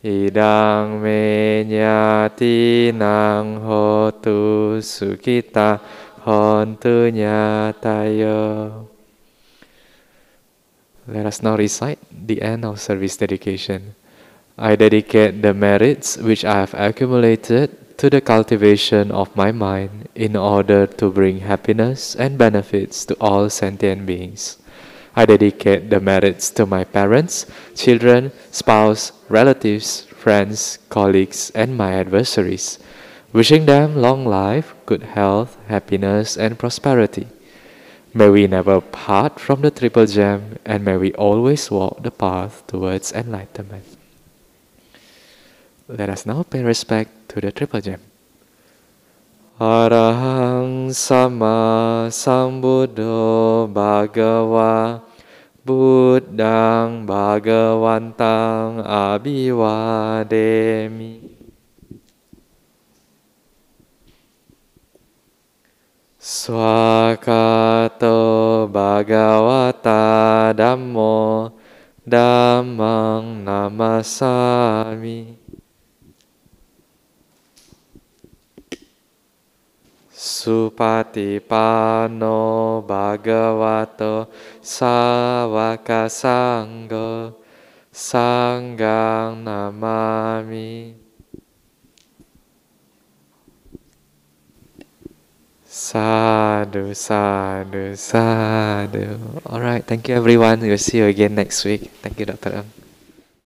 Idang me nyati nang hotu sukita hontu nyatayo. Let us now recite the end of service dedication. I dedicate the merits which I have accumulated to the cultivation of my mind in order to bring happiness and benefits to all sentient beings. I dedicate the merits to my parents, children, spouse, relatives, friends, colleagues, and my adversaries, wishing them long life, good health, happiness, and prosperity. May we never part from the Triple Gem, and may we always walk the path towards enlightenment. Let us now pay respect to the Triple Gem. Arahang Sama Sambuddho Bhagava Buddhang Bhagavantang Abhivademi. Swakato Bhagavata Dhammo Dhammang Namasami. Supatipano bhagavato sāvaka sangho sanghang namami. Sadhu, sadhu, sadhu. All right, thank you everyone. We'll see you again next week. Thank you, Dr. Ng.